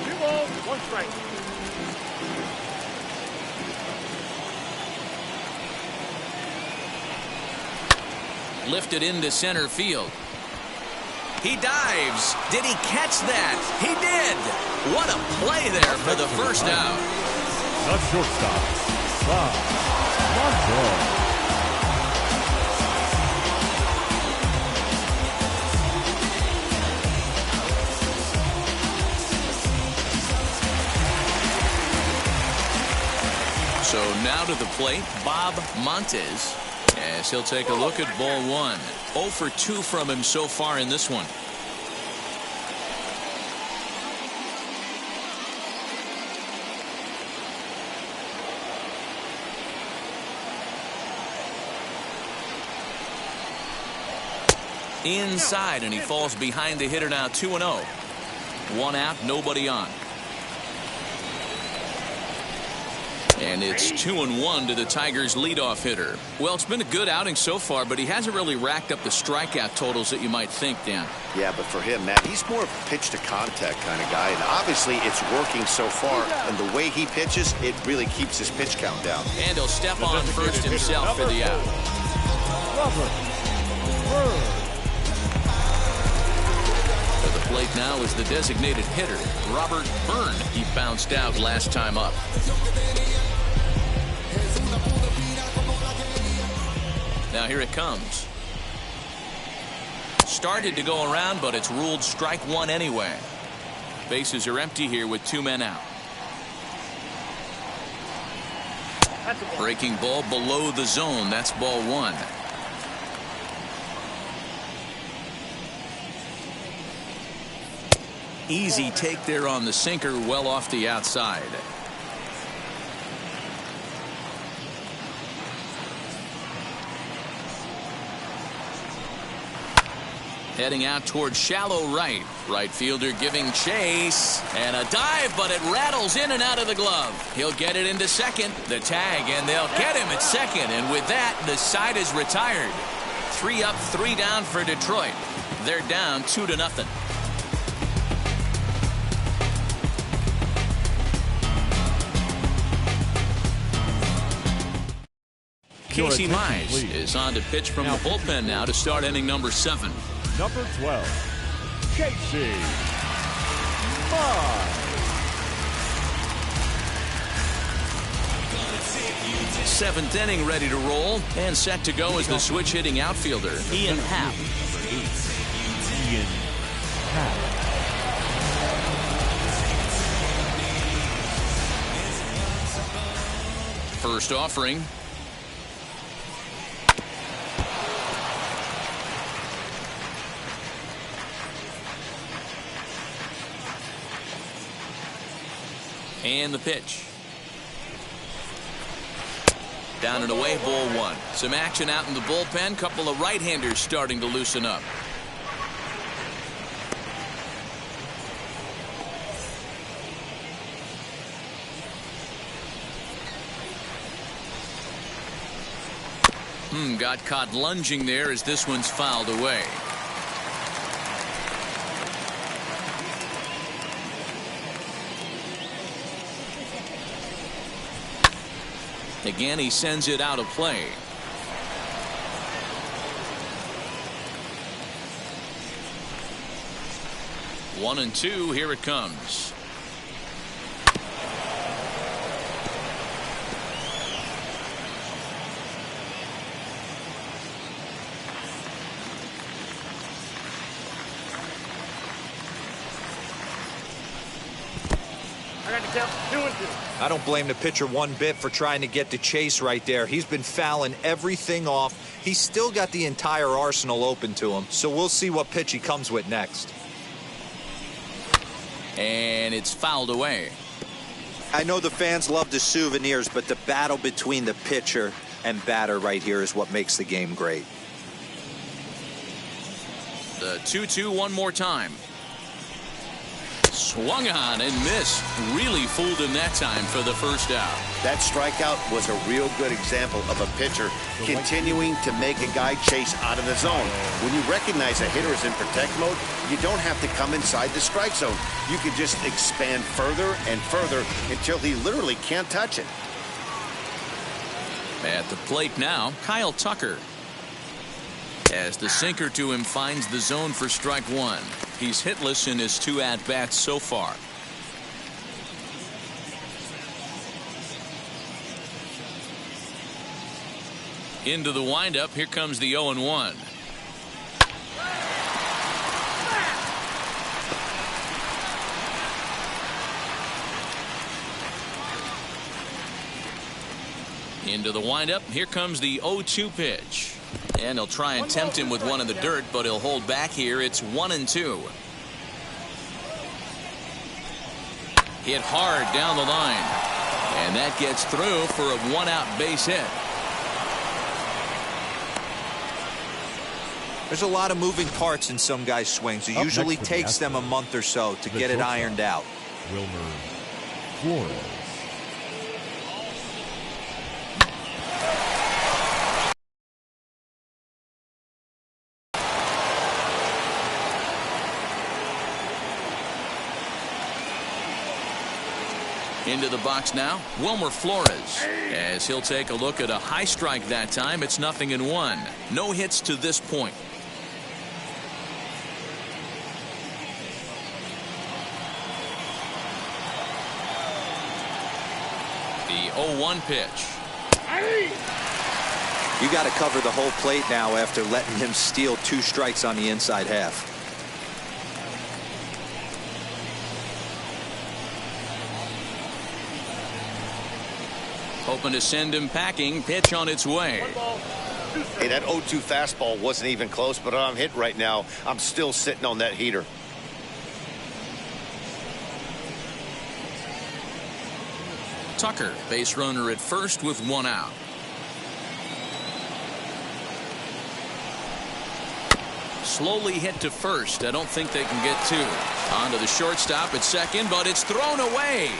2 balls, 1 strike. Lifted into center field. He dives. Did he catch that? He did. What a play there for the first out. The shortstop, Bob Montes. So now to the plate, Bob Montes, as he'll take a look at ball 1. 0 for 2 from him so far in this one. Inside, and he falls behind the hitter now. 2-0. 1 out, nobody on. And it's 2-1 to the Tigers' leadoff hitter. Well, it's been a good outing so far, but he hasn't really racked up the strikeout totals that you might think, Dan. Yeah, but for him, Matt, he's more of a pitch-to-contact kind of guy, and obviously it's working so far, and the way he pitches, it really keeps his pitch count down. And he'll step on first himself for the out. To the plate now is the designated hitter, Robert Byrne. He bounced out last time up. Now here it comes. Started to go around, but it's ruled strike 1 anyway. Bases are empty here with 2 men out. Breaking ball below the zone. That's ball 1. Easy take there on the sinker, well off the outside. Heading out towards shallow right. Right fielder giving chase. And a dive, but it rattles in and out of the glove. He'll get it into second. The tag, and they'll get him at second. And with that, the side is retired. 3 up, 3 down for Detroit. They're down 2-0. Casey Mize is on to pitch from the bullpen now to start inning number 7. Number 12, Casey Mize. 7th inning ready to roll and set to go as the switch hitting outfielder, Ian Happ. Ian Happ. First offering. And the pitch. Down and away, ball 1. Some action out in the bullpen. Couple of right-handers starting to loosen up. Got caught lunging there as this one's fouled away. Again, he sends it out of play. One and two, here it comes. I got to count 2-2. I don't blame the pitcher one bit for trying to get the chase right there. He's been fouling everything off. He's still got the entire arsenal open to him, so we'll see what pitch he comes with next. And it's fouled away. I know the fans love the souvenirs, but the battle between the pitcher and batter right here is what makes the game great. The 2-2 one more time. Swung on and missed. Really fooled him that time for the first out. That strikeout was a real good example of a pitcher continuing to make a guy chase out of the zone. When you recognize a hitter is in protect mode, you don't have to come inside the strike zone. You can just expand further and further until he literally can't touch it. At the plate now, Kyle Tucker. As the sinker to him finds the zone for strike one. He's hitless in his 2 at-bats so far. Into the windup. Here comes the 0-1. Into the windup. Here comes the 0-2 pitch. And he'll try and tempt him with one in the dirt, but he'll hold back here. It's 1-2. Hit hard down the line. And that gets through for a 1-out base hit. There's a lot of moving parts in some guys' swings. It usually takes them a month or so to get it ironed out. Wilmer Flores. Into the box now, Wilmer Flores. As he'll take a look at a high strike that time. It's 0-1. No hits to this point. The 0-1 pitch. You got to cover the whole plate now after letting him steal 2 strikes on the inside half. Hoping to send him packing. Pitch on its way. Hey, that 0-2 fastball wasn't even close, but I'm hit right now. I'm still sitting on that heater. Tucker, base runner at first with 1 out. Slowly hit to first. I don't think they can get 2. On to the shortstop at second, but it's thrown away.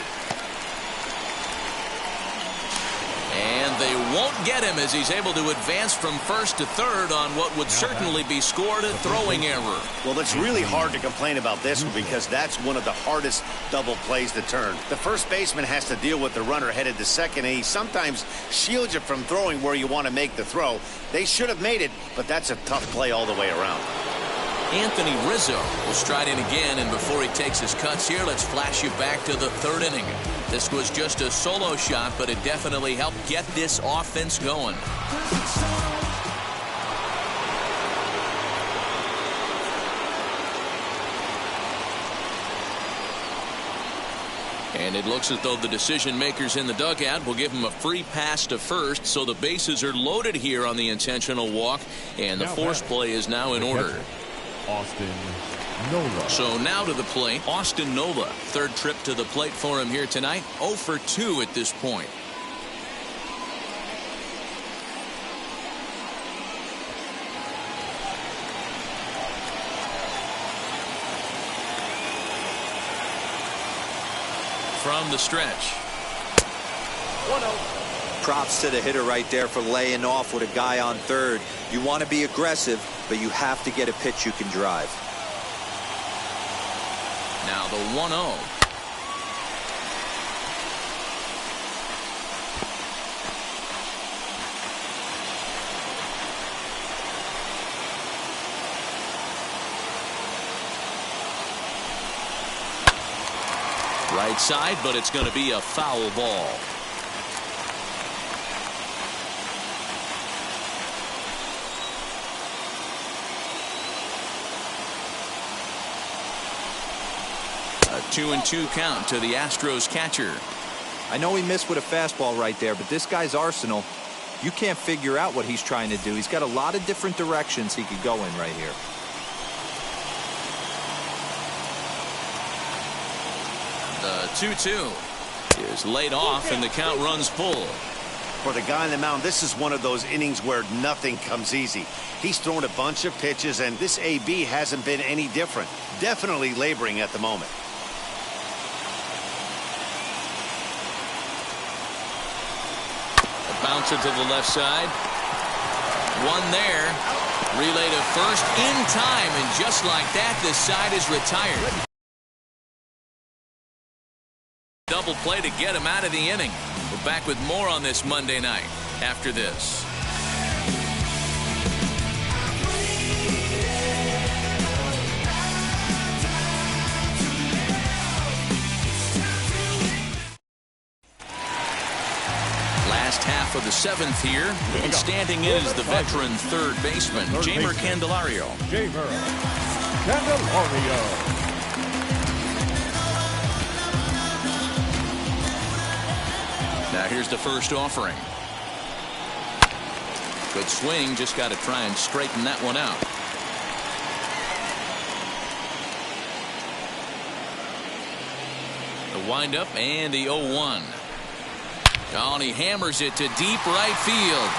And they won't get him as he's able to advance from first to third on what would certainly be scored a throwing error. Well, it's really hard to complain about this one because that's one of the hardest double plays to turn. The first baseman has to deal with the runner headed to second, and he sometimes shields you from throwing where you want to make the throw. They should have made it, but that's a tough play all the way around. Anthony Rizzo will stride in again, and before he takes his cuts here, let's flash you back to the 3rd inning. This was just a solo shot, but it definitely helped get this offense going. And it looks as though the decision makers in the dugout will give him a free pass to first, so the bases are loaded here on the intentional walk, and the force play is now in order. Austin Nola. So now to the plate, Austin Nola. 3rd trip to the plate for him here tonight. 0 for 2 at this point. From the stretch. 1-0. Props to the hitter right there for laying off with a guy on third. You want to be aggressive, but you have to get a pitch you can drive. Now the 1-0. Right side, but it's going to be a foul ball. A 2-2 count to the Astros catcher. I know he missed with a fastball right there, but this guy's arsenal, you can't figure out what he's trying to do. He's got a lot of different directions he could go in right here. The 2-2 is laid off, and the count runs full. For the guy on the mound, this is one of those innings where nothing comes easy. He's thrown a bunch of pitches, and this AB hasn't been any different. Definitely laboring at the moment. Bounce it to the left side. One there. Relay to first in time, and just like that, the side is retired. Double play to get him out of the inning. We're back with more on this Monday night after this. Last half of the seventh here, and standing in is the veteran third baseman, Jeimer Candelario. Jeimer Candelario. Now here's the first offering. Good swing, just got to try and straighten that one out. The windup and the 0-1. Oh, and he hammers it to deep right field.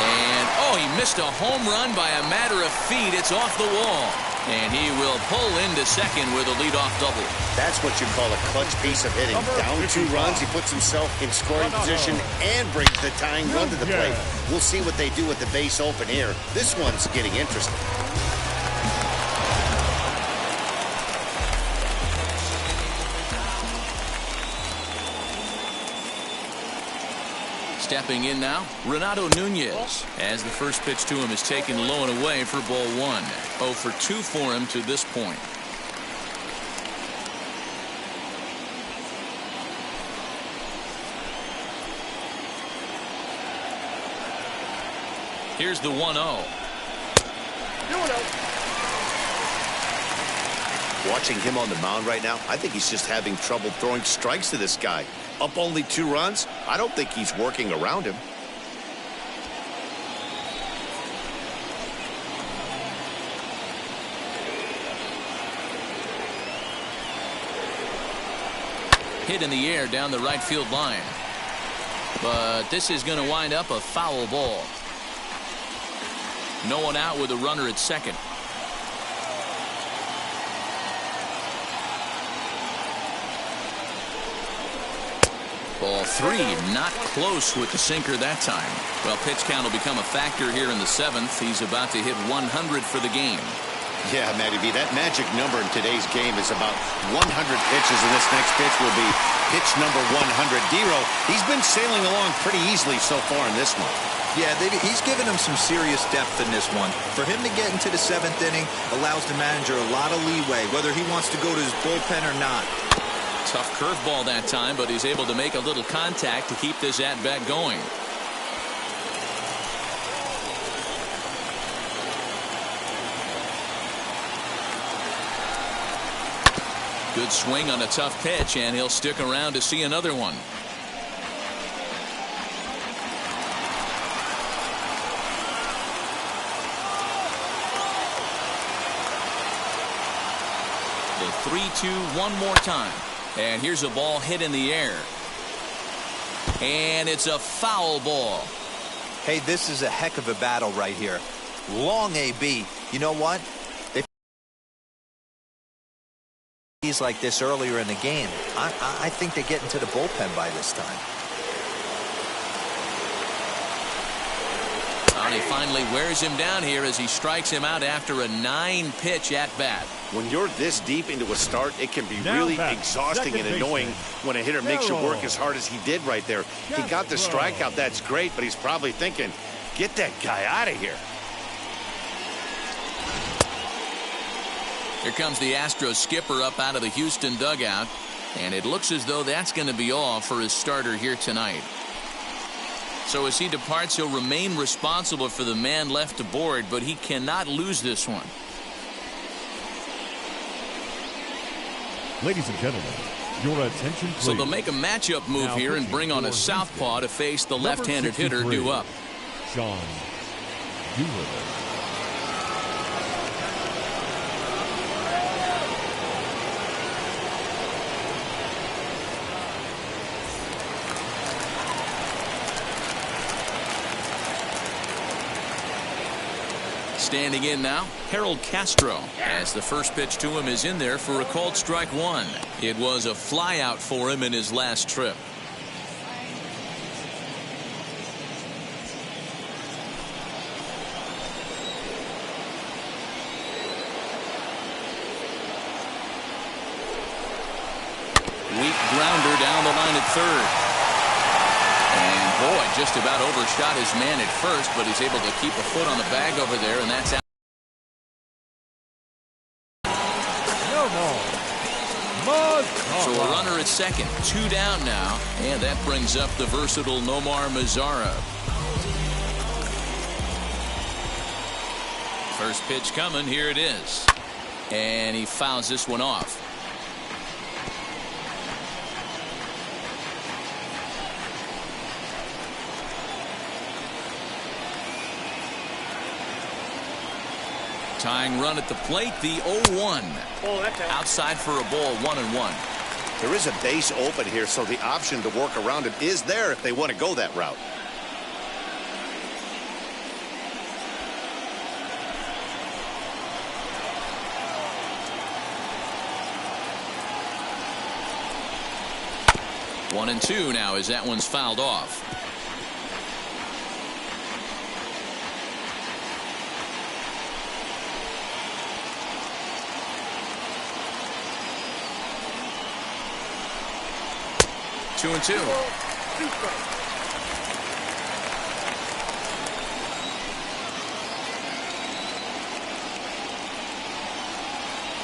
And, oh, he missed a home run by a matter of feet. It's off the wall. And he will pull into second with a leadoff double. That's what you call a clutch piece of hitting. Down 2 runs, he puts himself in scoring position and brings the tying run to the plate. We'll see what they do with the base open here. This one's getting interesting. Stepping in now, Renato Nunez, as the first pitch to him is taken low and away for ball 1. 0 for 2 for him to this point. Here's the 1-0. Watching him on the mound right now, I think he's just having trouble throwing strikes to this guy. Up only 2 runs, I don't think he's working around him. Hit in the air down the right field line. But this is going to wind up a foul ball. No one out with a runner at second. Ball 3, not close with the sinker that time. Well, pitch count will become a factor here in the 7th. He's about to hit 100 for the game. Yeah, Matty B, that magic number in today's game is about 100 pitches, and this next pitch will be pitch number 100. Dero, he's been sailing along pretty easily so far in this one. Yeah, he's given him some serious depth in this one. For him to get into the 7th inning allows the manager a lot of leeway, whether he wants to go to his bullpen or not. Tough curveball that time, but he's able to make a little contact to keep this at-bat going. Good swing on a tough pitch, and he'll stick around to see another one. The 3-2 one more time. And here's a ball hit in the air. And it's a foul ball. Hey, this is a heck of a battle right here. Long AB. You know what? He's like this earlier in the game. I think they get into the bullpen by this time. And he finally wears him down here as he strikes him out after a 9-pitch at-bat. When you're this deep into a start, it can be really exhausting and annoying when a hitter makes you work as hard as he did right there. He got the strikeout, that's great, but he's probably thinking, get that guy out of here. Here comes the Astros skipper up out of the Houston dugout, and it looks as though that's going to be all for his starter here tonight. So as he departs, he'll remain responsible for the man left aboard, but he cannot lose this one. Ladies and gentlemen, your attention please. So they'll make a matchup move now here and bring on a southpaw to face the left-handed hitter due up. Sean Doolittle. Standing in now, Harold Castro, as the first pitch to him is in there for a called strike 1. It was a flyout for him in his last trip. running at third. And boy, just about overshot his man at first, but he's able to keep a foot on the bag over there, and that's out. So a runner at second, 2 down now, and that brings up the versatile Nomar Mazara. First pitch coming, here it is. And he fouls this one off. Tying run at the plate, the 0-1. Oh, that's out. Outside for a ball, 1-1. There is a base open here, so the option to work around it is there if they want to go that route. One and two now as that one's fouled off. Two and two.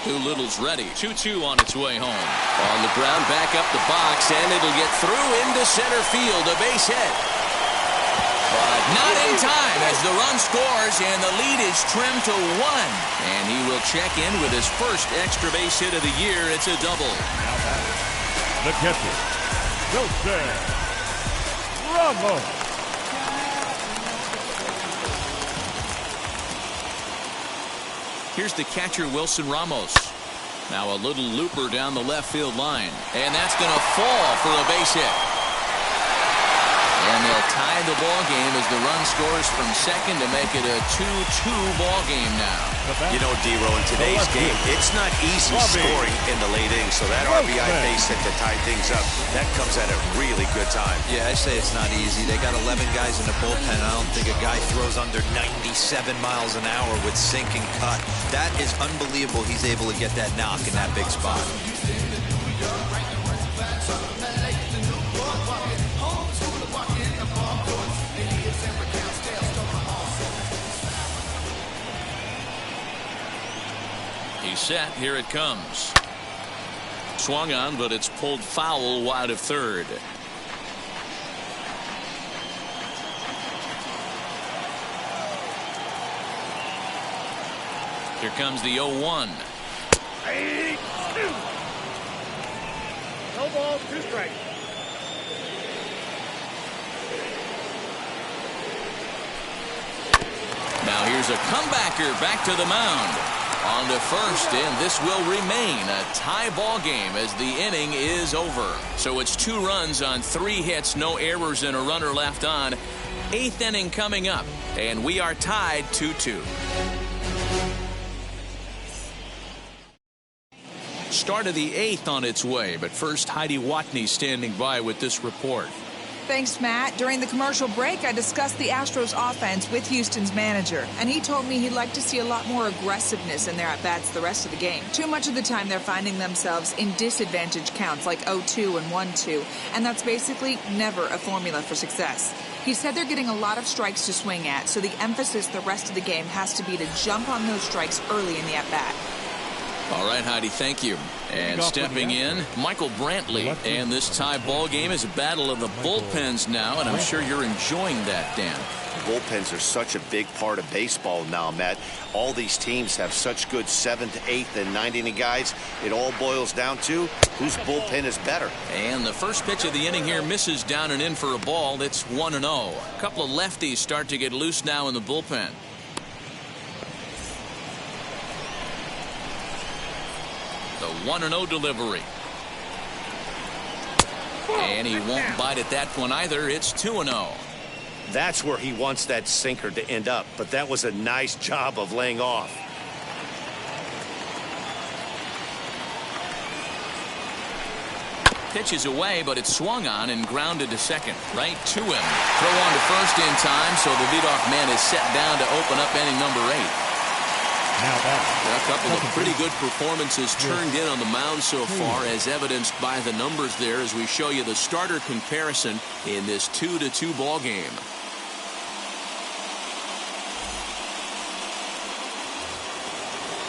Doolittle's ready. 2-2 on its way home. On the ground, back up the box, and it'll get through into center field. A base hit. But not in time as the run scores, and the lead is trimmed to 1. And he will check in with his first extra base hit of the year. It's a double. The catcher, Joseph Ramos. Here's the catcher, Wilson Ramos. Now a little looper down the left field line. And that's going to fall for a base hit. And they'll tie the ball game as the run scores from second to make it a 2-2 ball game now. You know, D-Row, in today's game, it's not easy scoring in the late innings. So that RBI base hit to tie things up, that comes at a really good time. Yeah, I say it's not easy. They got 11 guys in the bullpen. I don't think a guy throws under 97 miles an hour with sink and cut. That is unbelievable. He's able to get that knock in that big spot. He's set. Here it comes. Swung on, but it's pulled foul wide of third. Here comes the 0-1. No ball, 2 strikes. Now here's a comebacker back to the mound. On to first, and this will remain a tie ball game as the inning is over. So it's 2 runs on 3 hits, no errors, and a runner left on. 8th inning coming up, and we are tied 2-2. Start of the 8th on its way, but first Heidi Watney standing by with this report. Thanks, Matt. During the commercial break, I discussed the Astros offense with Houston's manager, and he told me he'd like to see a lot more aggressiveness in their at-bats the rest of the game. Too much of the time, they're finding themselves in disadvantage counts like 0-2 and 1-2, and that's basically never a formula for success. He said they're getting a lot of strikes to swing at, so the emphasis the rest of the game has to be to jump on those strikes early in the at-bat. All right, Heidi, thank you. And stepping in, Michael Brantley. And this tie ball game is a battle of the bullpens now, and I'm sure you're enjoying that, Dan. Bullpens are such a big part of baseball now, Matt. All these teams have such good 7th, 8th, and 9th inning guys. It all boils down to whose bullpen is better. And the first pitch of the inning here misses down and in for a ball. That's 1-0. A couple of lefties start to get loose now in the bullpen. The 1-0 delivery. And he won't bite at that one either. It's 2-0. That's where he wants that sinker to end up, but that was a nice job of laying off. Pitch is away, but it's swung on and grounded to second. Right to him. Throw on to first in time, so the leadoff man is set down to open up inning number 8. Now that. A couple of pretty good performances turned in on the mound so far, as evidenced by the numbers there as we show you the starter comparison in this 2-2 ball game.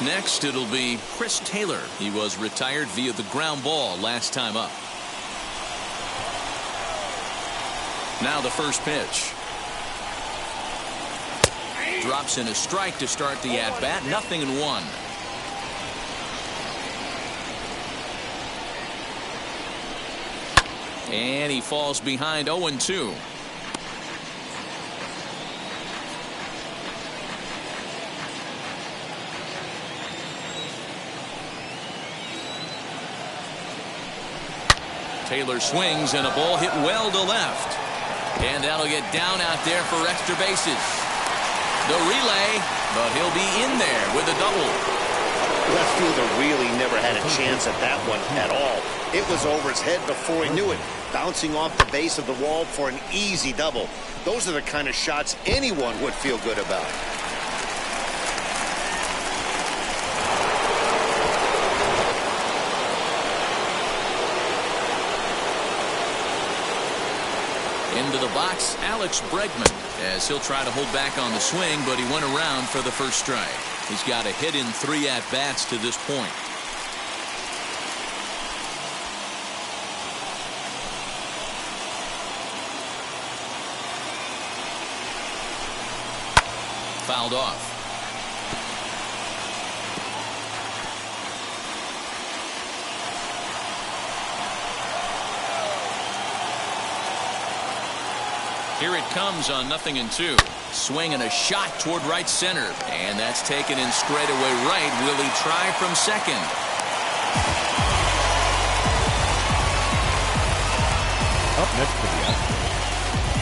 Next, it'll be Chris Taylor. He was retired via the ground ball last time up. Now the first pitch. Drops in a strike to start the at-bat. 0-1. And he falls behind 0-2. Taylor swings, and a ball hit well to left. And that'll get down out there for extra bases. The relay, but he'll be in there with a double. Left fielder really never had a chance at that one at all. It was over his head before he knew it, bouncing off the base of the wall for an easy double. Those are the kind of shots anyone would feel good about. Into the box, Alex Bregman, as he'll try to hold back on the swing, but he went around for the first strike. He's got a hit in 3 at-bats to this point. Fouled off. Here it comes on 0-2. Swing and a shot toward right center. And that's taken in straightaway right. Will he try from second? Up next to the Astros.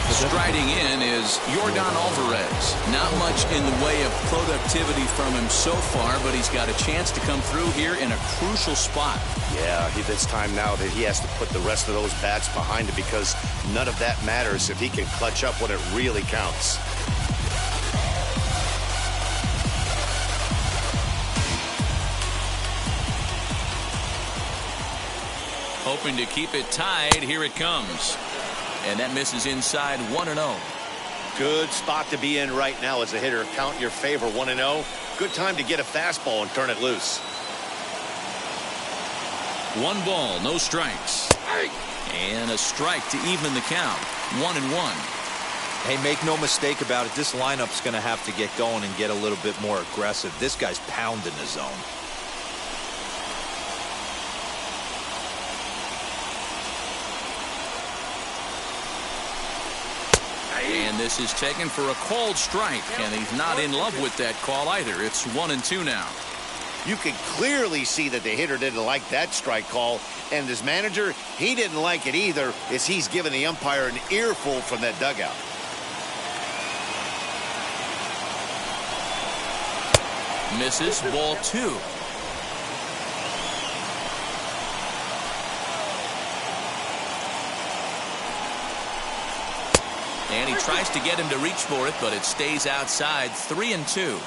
Striding in is Yordan Alvarez. Not much in the way of productivity from him so far, but he's got a chance to come through here in a crucial spot. Yeah, it's time now that he has to put the rest of those bats behind him, because none of that matters if he can clutch up when it really counts. Hoping to keep it tied. Here it comes. And that misses inside. 1-0. Good spot to be in right now as a hitter. Count your favor. 1-0. Good time to get a fastball and turn it loose. 1 ball, no strikes. And a strike to even the count. 1-1. Hey, make no mistake about it. This lineup's going to have to get going and get a little bit more aggressive. This guy's pounding the zone. And this is taken for a called strike, and he's not in love with that call either. It's 1-2 now. You could clearly see that the hitter didn't like that strike call, and his manager, he didn't like it either, as he's giving the umpire an earful from that dugout. Misses. Ball 2. And he tries to get him to reach for it, but it stays outside. 3-2.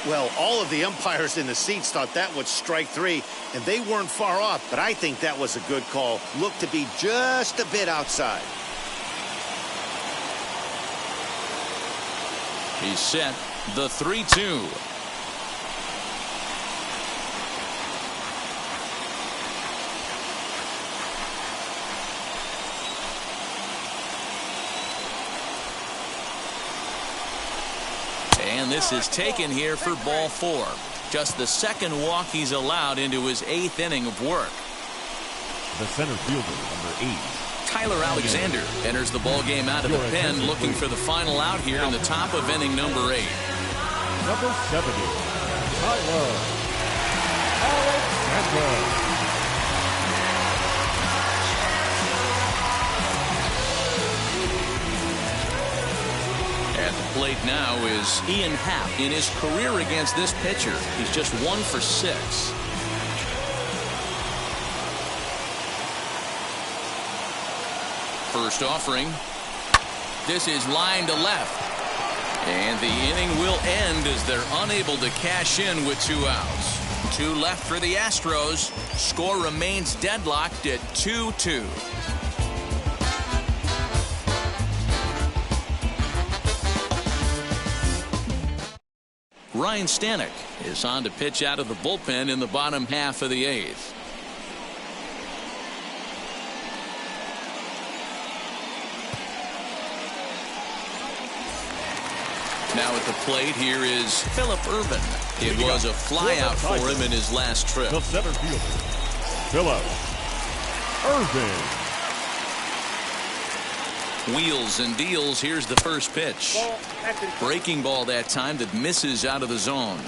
Well, all of the umpires in the seats thought that was strike 3, and they weren't far off, but I think that was a good call. Looked to be just a bit outside. He's set. The 3-2. And this is taken here for ball 4. Just the second walk he's allowed into his 8th inning of work. The center fielder, number 8. Tyler Alexander enters the ball game out of the pen, looking for the final out here in the top of inning number 8. Number 70, Tyler Alexander. At the plate now is Ian Happ. In his career against this pitcher, he's just 1 for 6. First offering. This is line to left. And the inning will end as they're unable to cash in with 2 outs. 2 left for the Astros. Score remains deadlocked at 2-2. Ryan Stanek is on to pitch out of the bullpen in the bottom half of the 8th. Now at the plate, here is Phillip Ervin. It was a flyout for him in his last trip. The center fielder, Phillip Ervin. Wheels and deals. Here's the first pitch. Breaking ball that time that misses out of the zone.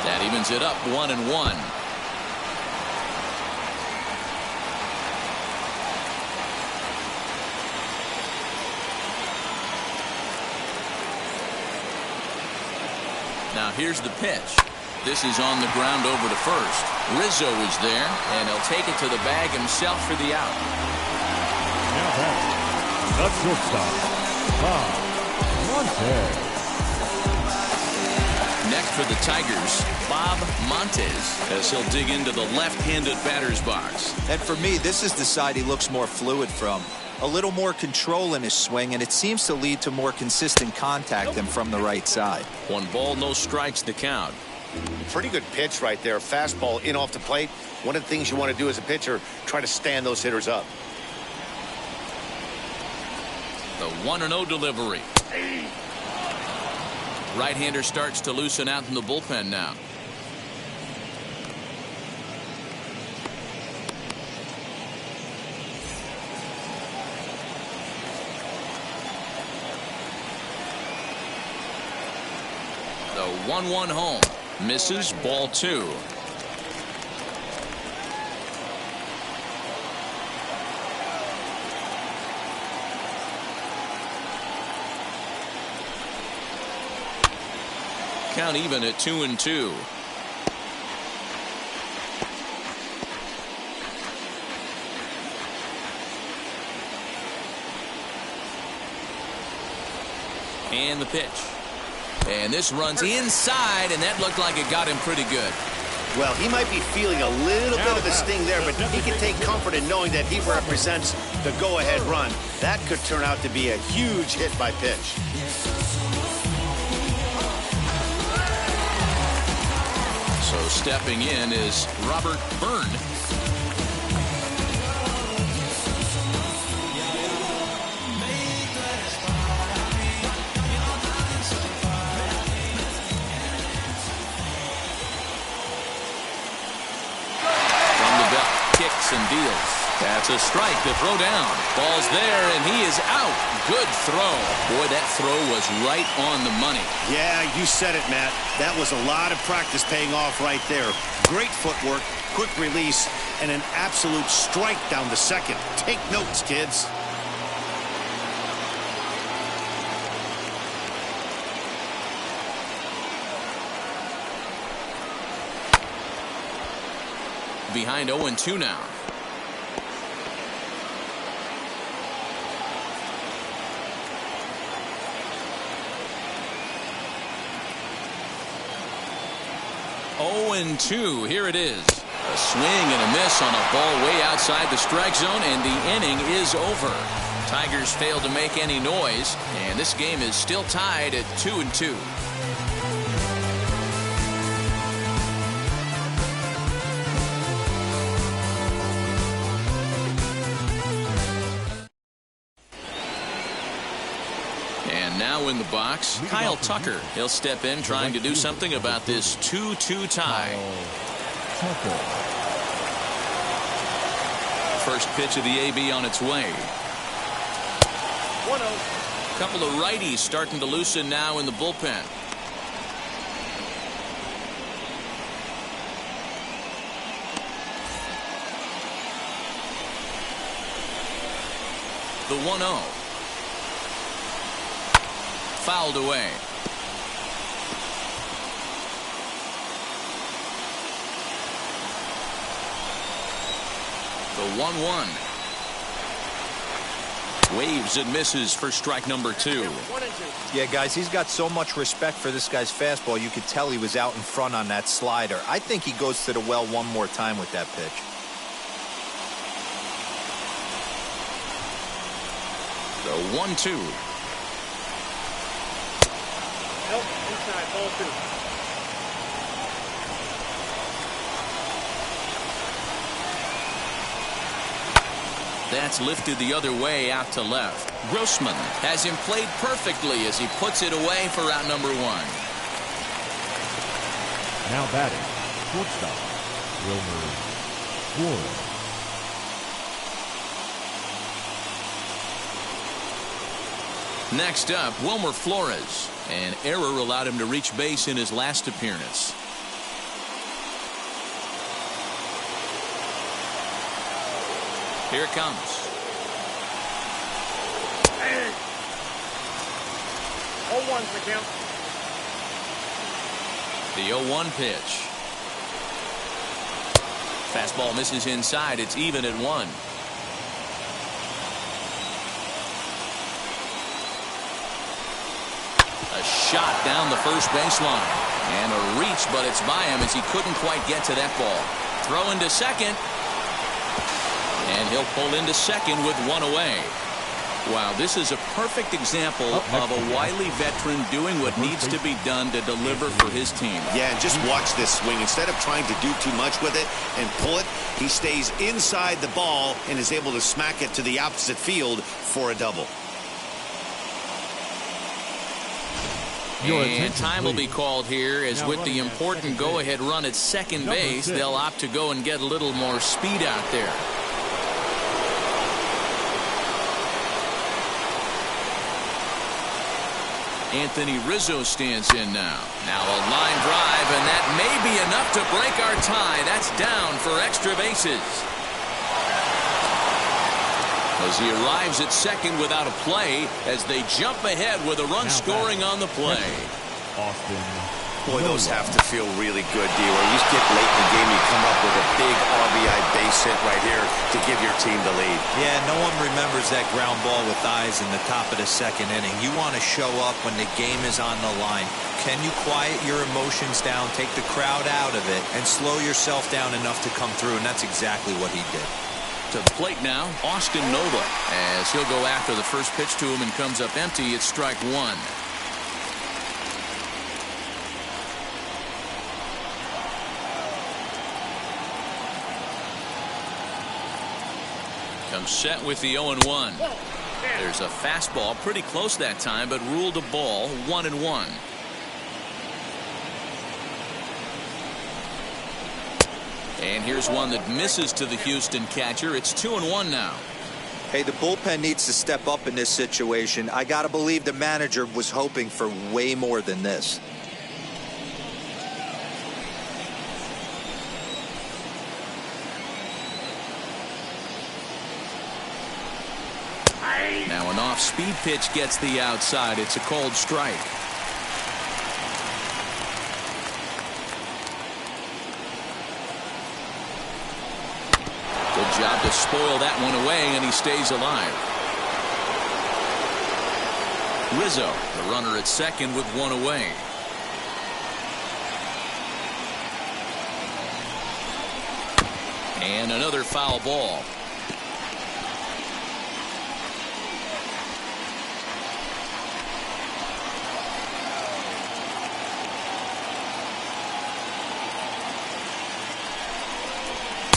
That evens it up 1-1. Now here's the pitch. This is on the ground over to first. Rizzo is there, and he'll take it to the bag himself for the out. Now back, the shortstop, Bob Montez. Next for the Tigers, Bob Montez, as he'll dig into the left-handed batter's box. And for me, this is the side he looks more fluid from. A little more control in his swing, and it seems to lead to more consistent contact than from the right side. 1 ball, no strikes the count. Pretty good pitch right there. Fastball in off the plate. One of the things you want to do as a pitcher, try to stand those hitters up. The 1-0 delivery. Right-hander starts to loosen out in the bullpen now. The 1-1 home. Misses, ball 2. Count even at 2-2. And the pitch. And this runs inside, and that looked like it got him pretty good. Well, he might be feeling a little bit of a sting there, but he can take comfort in knowing that he represents the go-ahead run. That could turn out to be a huge hit by pitch. So stepping in is Robert Byrne. And deals. That's a strike to throw down. Ball's there, and he is out. Good throw. Boy, that throw was right on the money. Yeah, you said it, Matt. That was a lot of practice paying off right there. Great footwork, quick release, and an absolute strike down the second. Take notes, kids. Behind 0-2 now. Here it is. A swing and a miss on a ball way outside the strike zone, and the inning is over. Tigers failed to make any noise, and this game is still tied at 2-2. Now in the box, Kyle Tucker. He'll step in trying to do something about this 2-2 tie. First pitch of the AB on its way. 1-0. Couple of righties starting to loosen now in the bullpen. The 1-0. Fouled away. The 1-1. Waves and misses for strike number 2. 1 and 2. Yeah, guys, he's got so much respect for this guy's fastball. You could tell he was out in front on that slider. I think he goes to the well one more time with that pitch. The 1-2. Nope, inside, ball 2. That's lifted the other way out to left. Grossman has him played perfectly as he puts it away for out number 1. Now batting, shortstop, Wilmer Flores. Next up, Wilmer Flores. An error allowed him to reach base in his last appearance. Here it comes. Hey. 0-1's the count. The 0-1 pitch. Fastball misses inside. It's even at 1. A shot down the first baseline. And a reach, but it's by him as he couldn't quite get to that ball. Throw into second. And he'll pull into second with 1 away. Wow, this is a perfect example of a wily veteran doing what needs to be done to deliver for his team. Yeah, and just watch this swing. Instead of trying to do too much with it and pull it, he stays inside the ball and is able to smack it to the opposite field for a double. And time will be called here as with the important go-ahead run at second base, they'll opt to go and get a little more speed out there. Anthony Rizzo stands in now. Now a line drive, and that may be enough to break our tie. That's down for extra bases. As he arrives at second without a play, as they jump ahead with a run scoring on the play. Austin. Boy, those have to feel really good, D-Roy. You get late in the game, you come up with a big RBI base hit right here to give your team the lead. Yeah, no one remembers that ground ball with eyes in the top of the second inning. You want to show up when the game is on the line. Can you quiet your emotions down, take the crowd out of it, and slow yourself down enough to come through? And that's exactly what he did. To the plate now, Austin Nova, as he'll go after the first pitch to him and comes up empty. It's strike 1. Comes set with the 0-1. There's a fastball pretty close that time, but ruled a ball. 1-1. And here's one that misses to the Houston catcher. It's 2-1 now. Hey, the bullpen needs to step up in this situation. I got to believe the manager was hoping for way more than this. Now an off-speed pitch gets the outside. It's a called strike. Good job to spoil that one away, and he stays alive. Rizzo, the runner at second with 1 away. And another foul ball.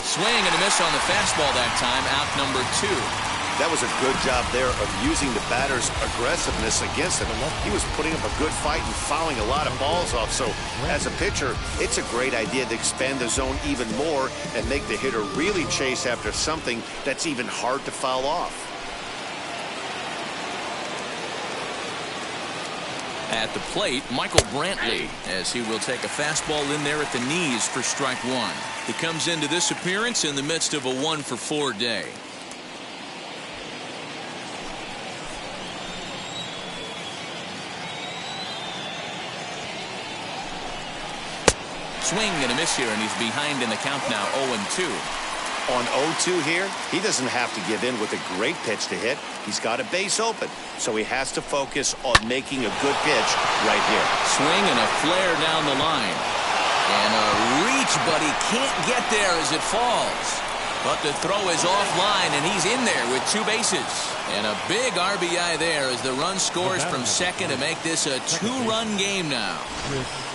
Swing and a miss on the fastball that time. Out number 2. That was a good job there of using the batter's aggressiveness against him. He was putting up a good fight and fouling a lot of balls off. So as a pitcher, it's a great idea to expand the zone even more and make the hitter really chase after something that's even hard to foul off. At the plate, Michael Brantley, as he will take a fastball in there at the knees for strike 1. He comes into this appearance in the midst of a 1-for-4 day. Swing and a miss here, and he's behind in the count now, 0-2. On 0-2 here, he doesn't have to give in with a great pitch to hit. He's got a base open, so he has to focus on making a good pitch right here. Swing and a flare down the line. And a reach, but he can't get there as it falls. But the throw is offline, and he's in there with 2 bases. And a big RBI there as the run scores from second to make this a 2-run game now.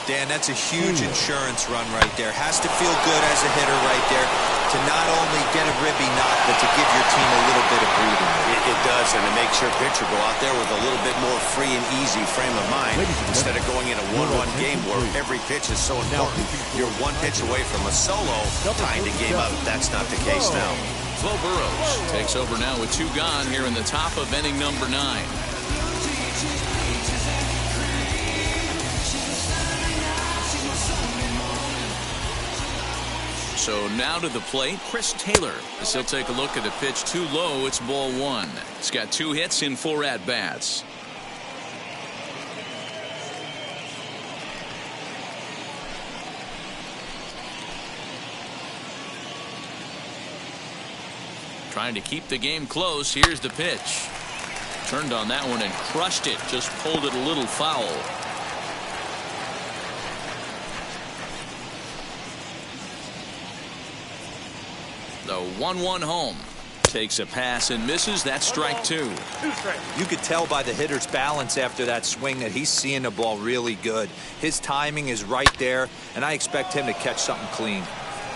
Dan, that's a huge insurance run right there. Has to feel good as a hitter right there to not only get a ribby knock, but to give your team a little bit of breathing. It does, and it makes your pitcher go out there with a little bit more free and easy frame of mind instead of going in a one-run game where every pitch is so important. You're 1 pitch away from a solo, tying the game up. That's not the case now. Flo Burrows takes over now with 2 gone here in the top of inning number 9. So now to the plate, Chris Taylor. As he'll take a look at a pitch too low. It's ball 1. He's got 2 hits in 4 at-bats. Trying to keep the game close. Here's the pitch. Turned on that one and crushed it. Just pulled it a little foul. The 1-1 home. Takes a pass and misses. That's strike 2. You could tell by the hitter's balance after that swing that he's seeing the ball really good. His timing is right there, and I expect him to catch something clean.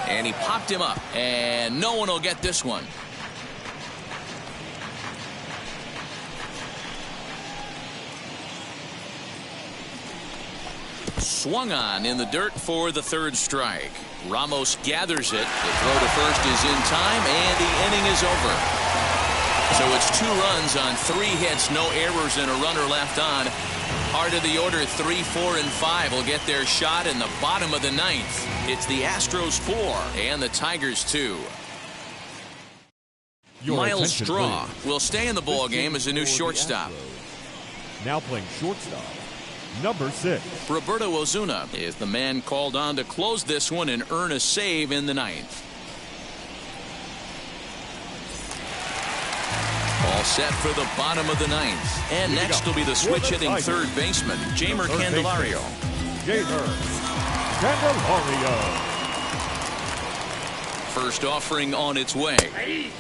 And he popped him up, and no one will get this one. Swung on in the dirt for the 3rd strike. Ramos gathers it. The throw to first is in time, and the inning is over. So it's 2 runs on 3 hits, no errors, and a runner left on. Heart of the order, 3, 4, and 5 will get their shot in the bottom of the 9th. It's the Astros 4 and the Tigers 2. Miles Straw will stay in the ball game as a new shortstop. Now playing shortstop, number 6. Roberto Ozuna is the man called on to close this one and earn a save in the 9th. All set for the bottom of the 9th. And next will be the switch-hitting 3rd baseman, Jeimer Candelario. Jeimer Candelario. First offering on its way.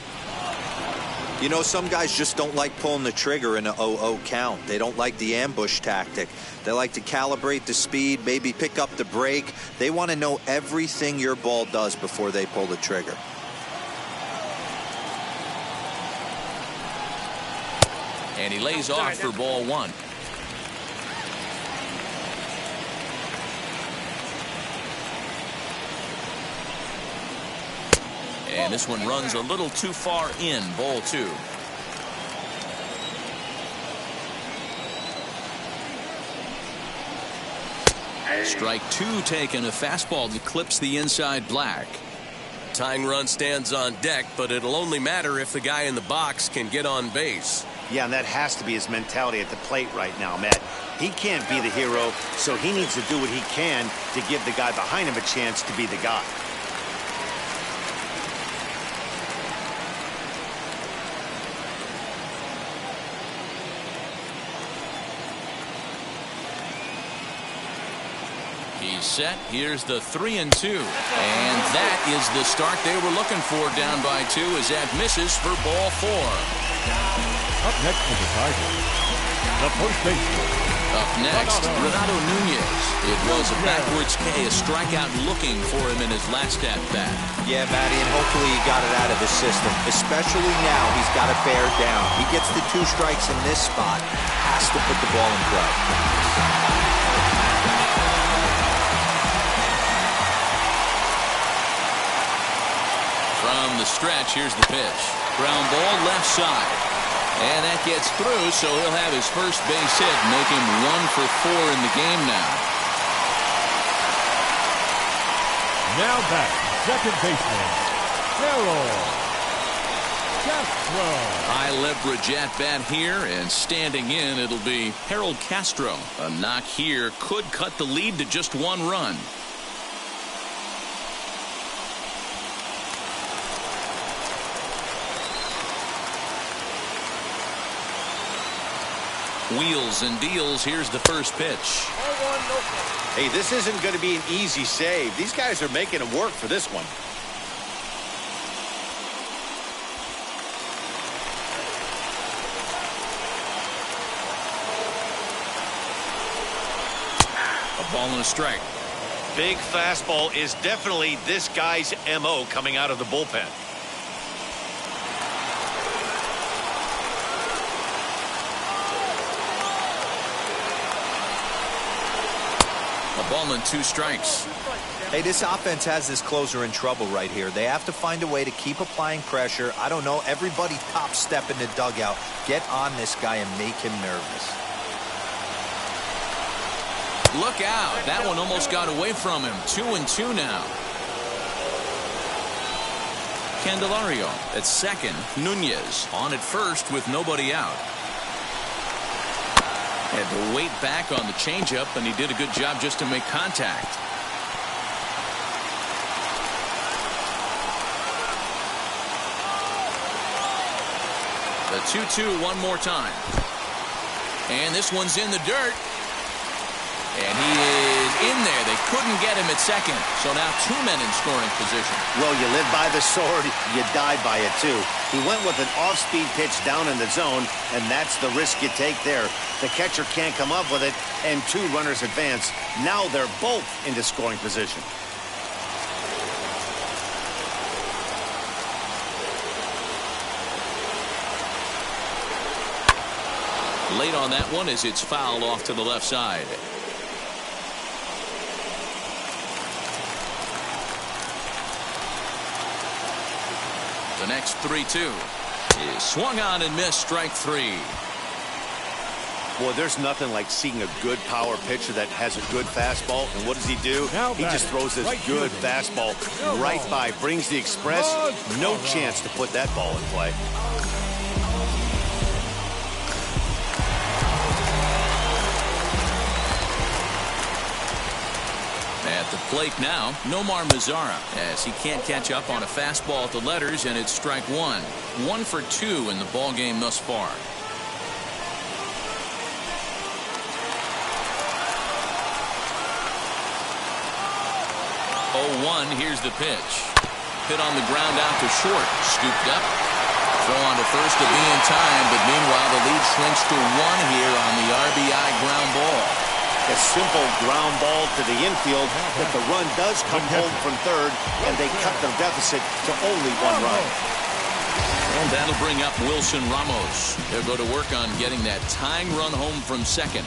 You know, some guys just don't like pulling the trigger in a 0-0 count. They don't like the ambush tactic. They like to calibrate the speed, maybe pick up the break. They want to know everything your ball does before they pull the trigger. And he lays off for ball 1. And this one runs a little too far in, ball 2. Strike 2 taken. A fastball that clips the inside black. Tying run stands on deck, but it'll only matter if the guy in the box can get on base. Yeah, and that has to be his mentality at the plate right now, Matt. He can't be the hero, so he needs to do what he can to give the guy behind him a chance to be the guy. He's set. Here's the 3-2. And that is the start they were looking for, down by 2, as that misses for ball 4. Up next for the Tigers, the first baseman. Up next, Renato Nunez. It was a backwards K, a strikeout looking for him in his last at-bat. Yeah, Matty, and hopefully he got it out of his system. Especially now, he's got to bear down. He gets the 2 strikes in this spot, has to put the ball in play. From the stretch, here's the pitch. Ground ball left side. And that gets through, so he'll have his first base hit, make him 1 for 4 in the game now. Now back, second baseman, Harold Castro. High leverage at bat here, and standing in, it'll be Harold Castro. A knock here could cut the lead to just 1 run. Wheels and deals. Here's the first pitch. Hey, this isn't going to be an easy save. These guys are making it work for this one. A ball and a strike. Big fastball is definitely this guy's MO coming out of the bullpen. A ball and 2 strikes. Hey, this offense has this closer in trouble right here. They have to find a way to keep applying pressure. I don't know, everybody top step in the dugout. Get on this guy and make him nervous. Look out. That one almost got away from him. 2-2 now. Candelario at second. Nunez on at first with nobody out. Had to wait back on the changeup, and he did a good job just to make contact. The 2-2 one more time. And this one's in the dirt. And he is in there. They couldn't get him at second. So now 2 men in scoring position. Well, you live by the sword, you die by it too. He went with an off-speed pitch down in the zone, and that's the risk you take there. The catcher can't come up with it, and 2 runners advance. Now they're both into scoring position. Late on that one as it's fouled off to the left side. The next 3-2 is swung on and missed. Strike 3. Boy, there's nothing like seeing a good power pitcher that has a good fastball. And what does he do? He just throws this good fastball right by, brings the express. No chance to put that ball in play. At the plate now, Nomar Mazara, as he can't catch up on a fastball at the letters, and it's strike 1. 1 for 2 in the ball game thus far. 0-1. Here's the pitch. Hit on the ground out to short. Scooped up. Throw on to first to be in time, but meanwhile the lead shrinks to 1 here on the RBI ground ball. A simple ground ball to the infield, but the run does come home from third, and they cut their deficit to only 1 run. And that'll bring up Wilson Ramos. They'll go to work on getting that tying run home from second.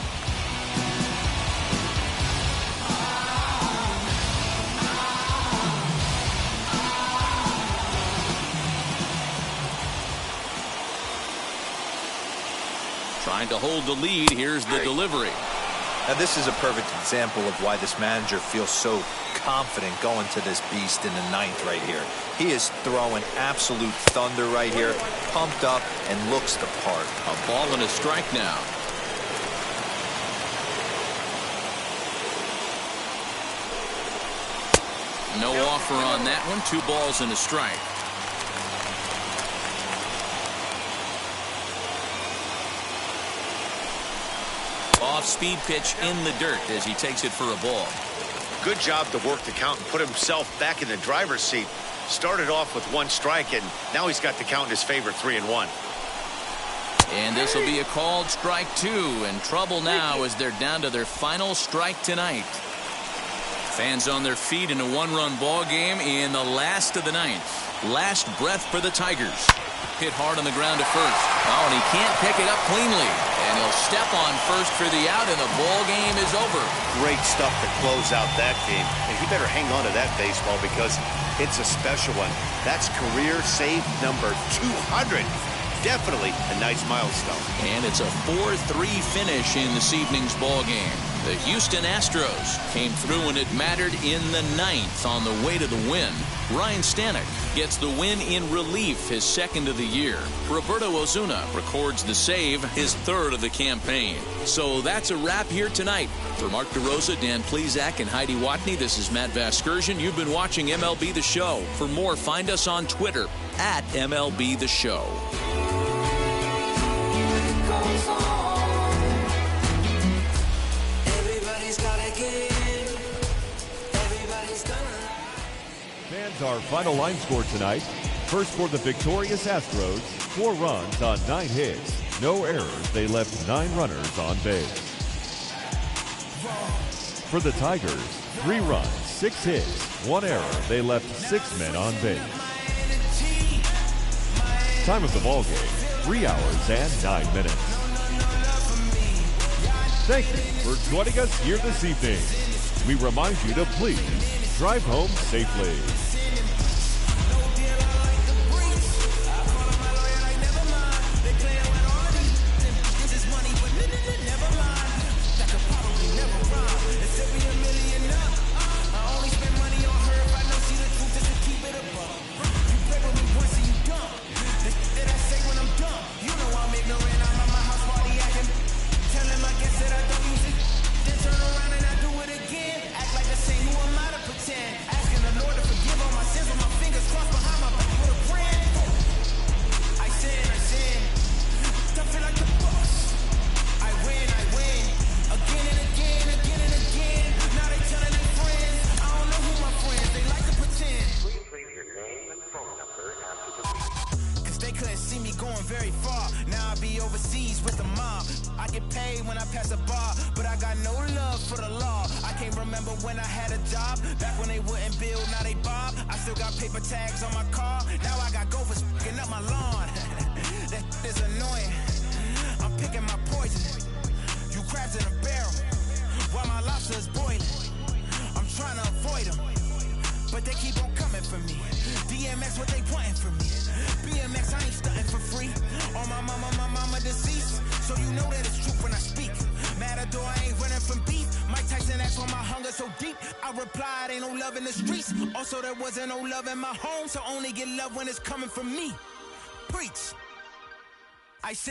Trying to hold the lead. Here's the delivery. Now, this is a perfect example of why this manager feels so confident going to this beast in the 9th right here. He is throwing absolute thunder right here, pumped up, and looks the part. A ball and a strike now. No offer on that one. 2 balls and a strike. Off-speed pitch in the dirt as he takes it for a ball. Good job to work the count and put himself back in the driver's seat. Started off with 1 strike, and now he's got the count in his favor, 3-1. And this will be a called strike 2. In trouble now as they're down to their final strike tonight. Fans on their feet in a 1-run ball game in the last of the 9th. Last breath for the Tigers. Hit hard on the ground to first. Oh, and he can't pick it up cleanly. And he'll step on first for the out, and the ball game is over. Great stuff to close out that game. And he better hang on to that baseball because it's a special one. That's career save number 200. Definitely a nice milestone. And it's a 4-3 finish in this evening's ball game. The Houston Astros came through and it mattered in the 9th on the way to the win. Ryan Stanek gets the win in relief, his 2nd of the year. Roberto Osuna records the save, his 3rd of the campaign. So that's a wrap here tonight. For Mark DeRosa, Dan Plesac, and Heidi Watney, this is Matt Vasgersian. You've been watching MLB The Show. For more, find us on Twitter at MLB The Show. our final line score tonight. First for the victorious Astros, 4 runs on 9 hits. No errors, they left 9 runners on base. For the Tigers, 3 runs, 6 hits, 1 error, they left 6 men on base. Time of the ball game, 3 hours and 9 minutes. Thank you for joining us here this evening. We remind you to please drive home safely. Very far. Now I be overseas with the mob. I get paid when I pass a bar, but I got no love for the law. I can't remember when I had a job. Back when they wouldn't build, now they bob. I still got paper tags on my car. Now I got gophers f***ing up my lawn. That is annoying. I'm picking my poison. You crabs in a barrel while my lobster is boiling. I'm trying to avoid them, but they keep on coming for me. DMX, what they wanting from me? BMX, I ain't stunting for free. On my mama deceased, so you know that it's true when I speak. Matador, I ain't running from beef. Mike Tyson asked why my hunger so deep. I replied, ain't no love in the streets. Also, there wasn't no love in my home, so only get love when it's coming from me. Preach. I said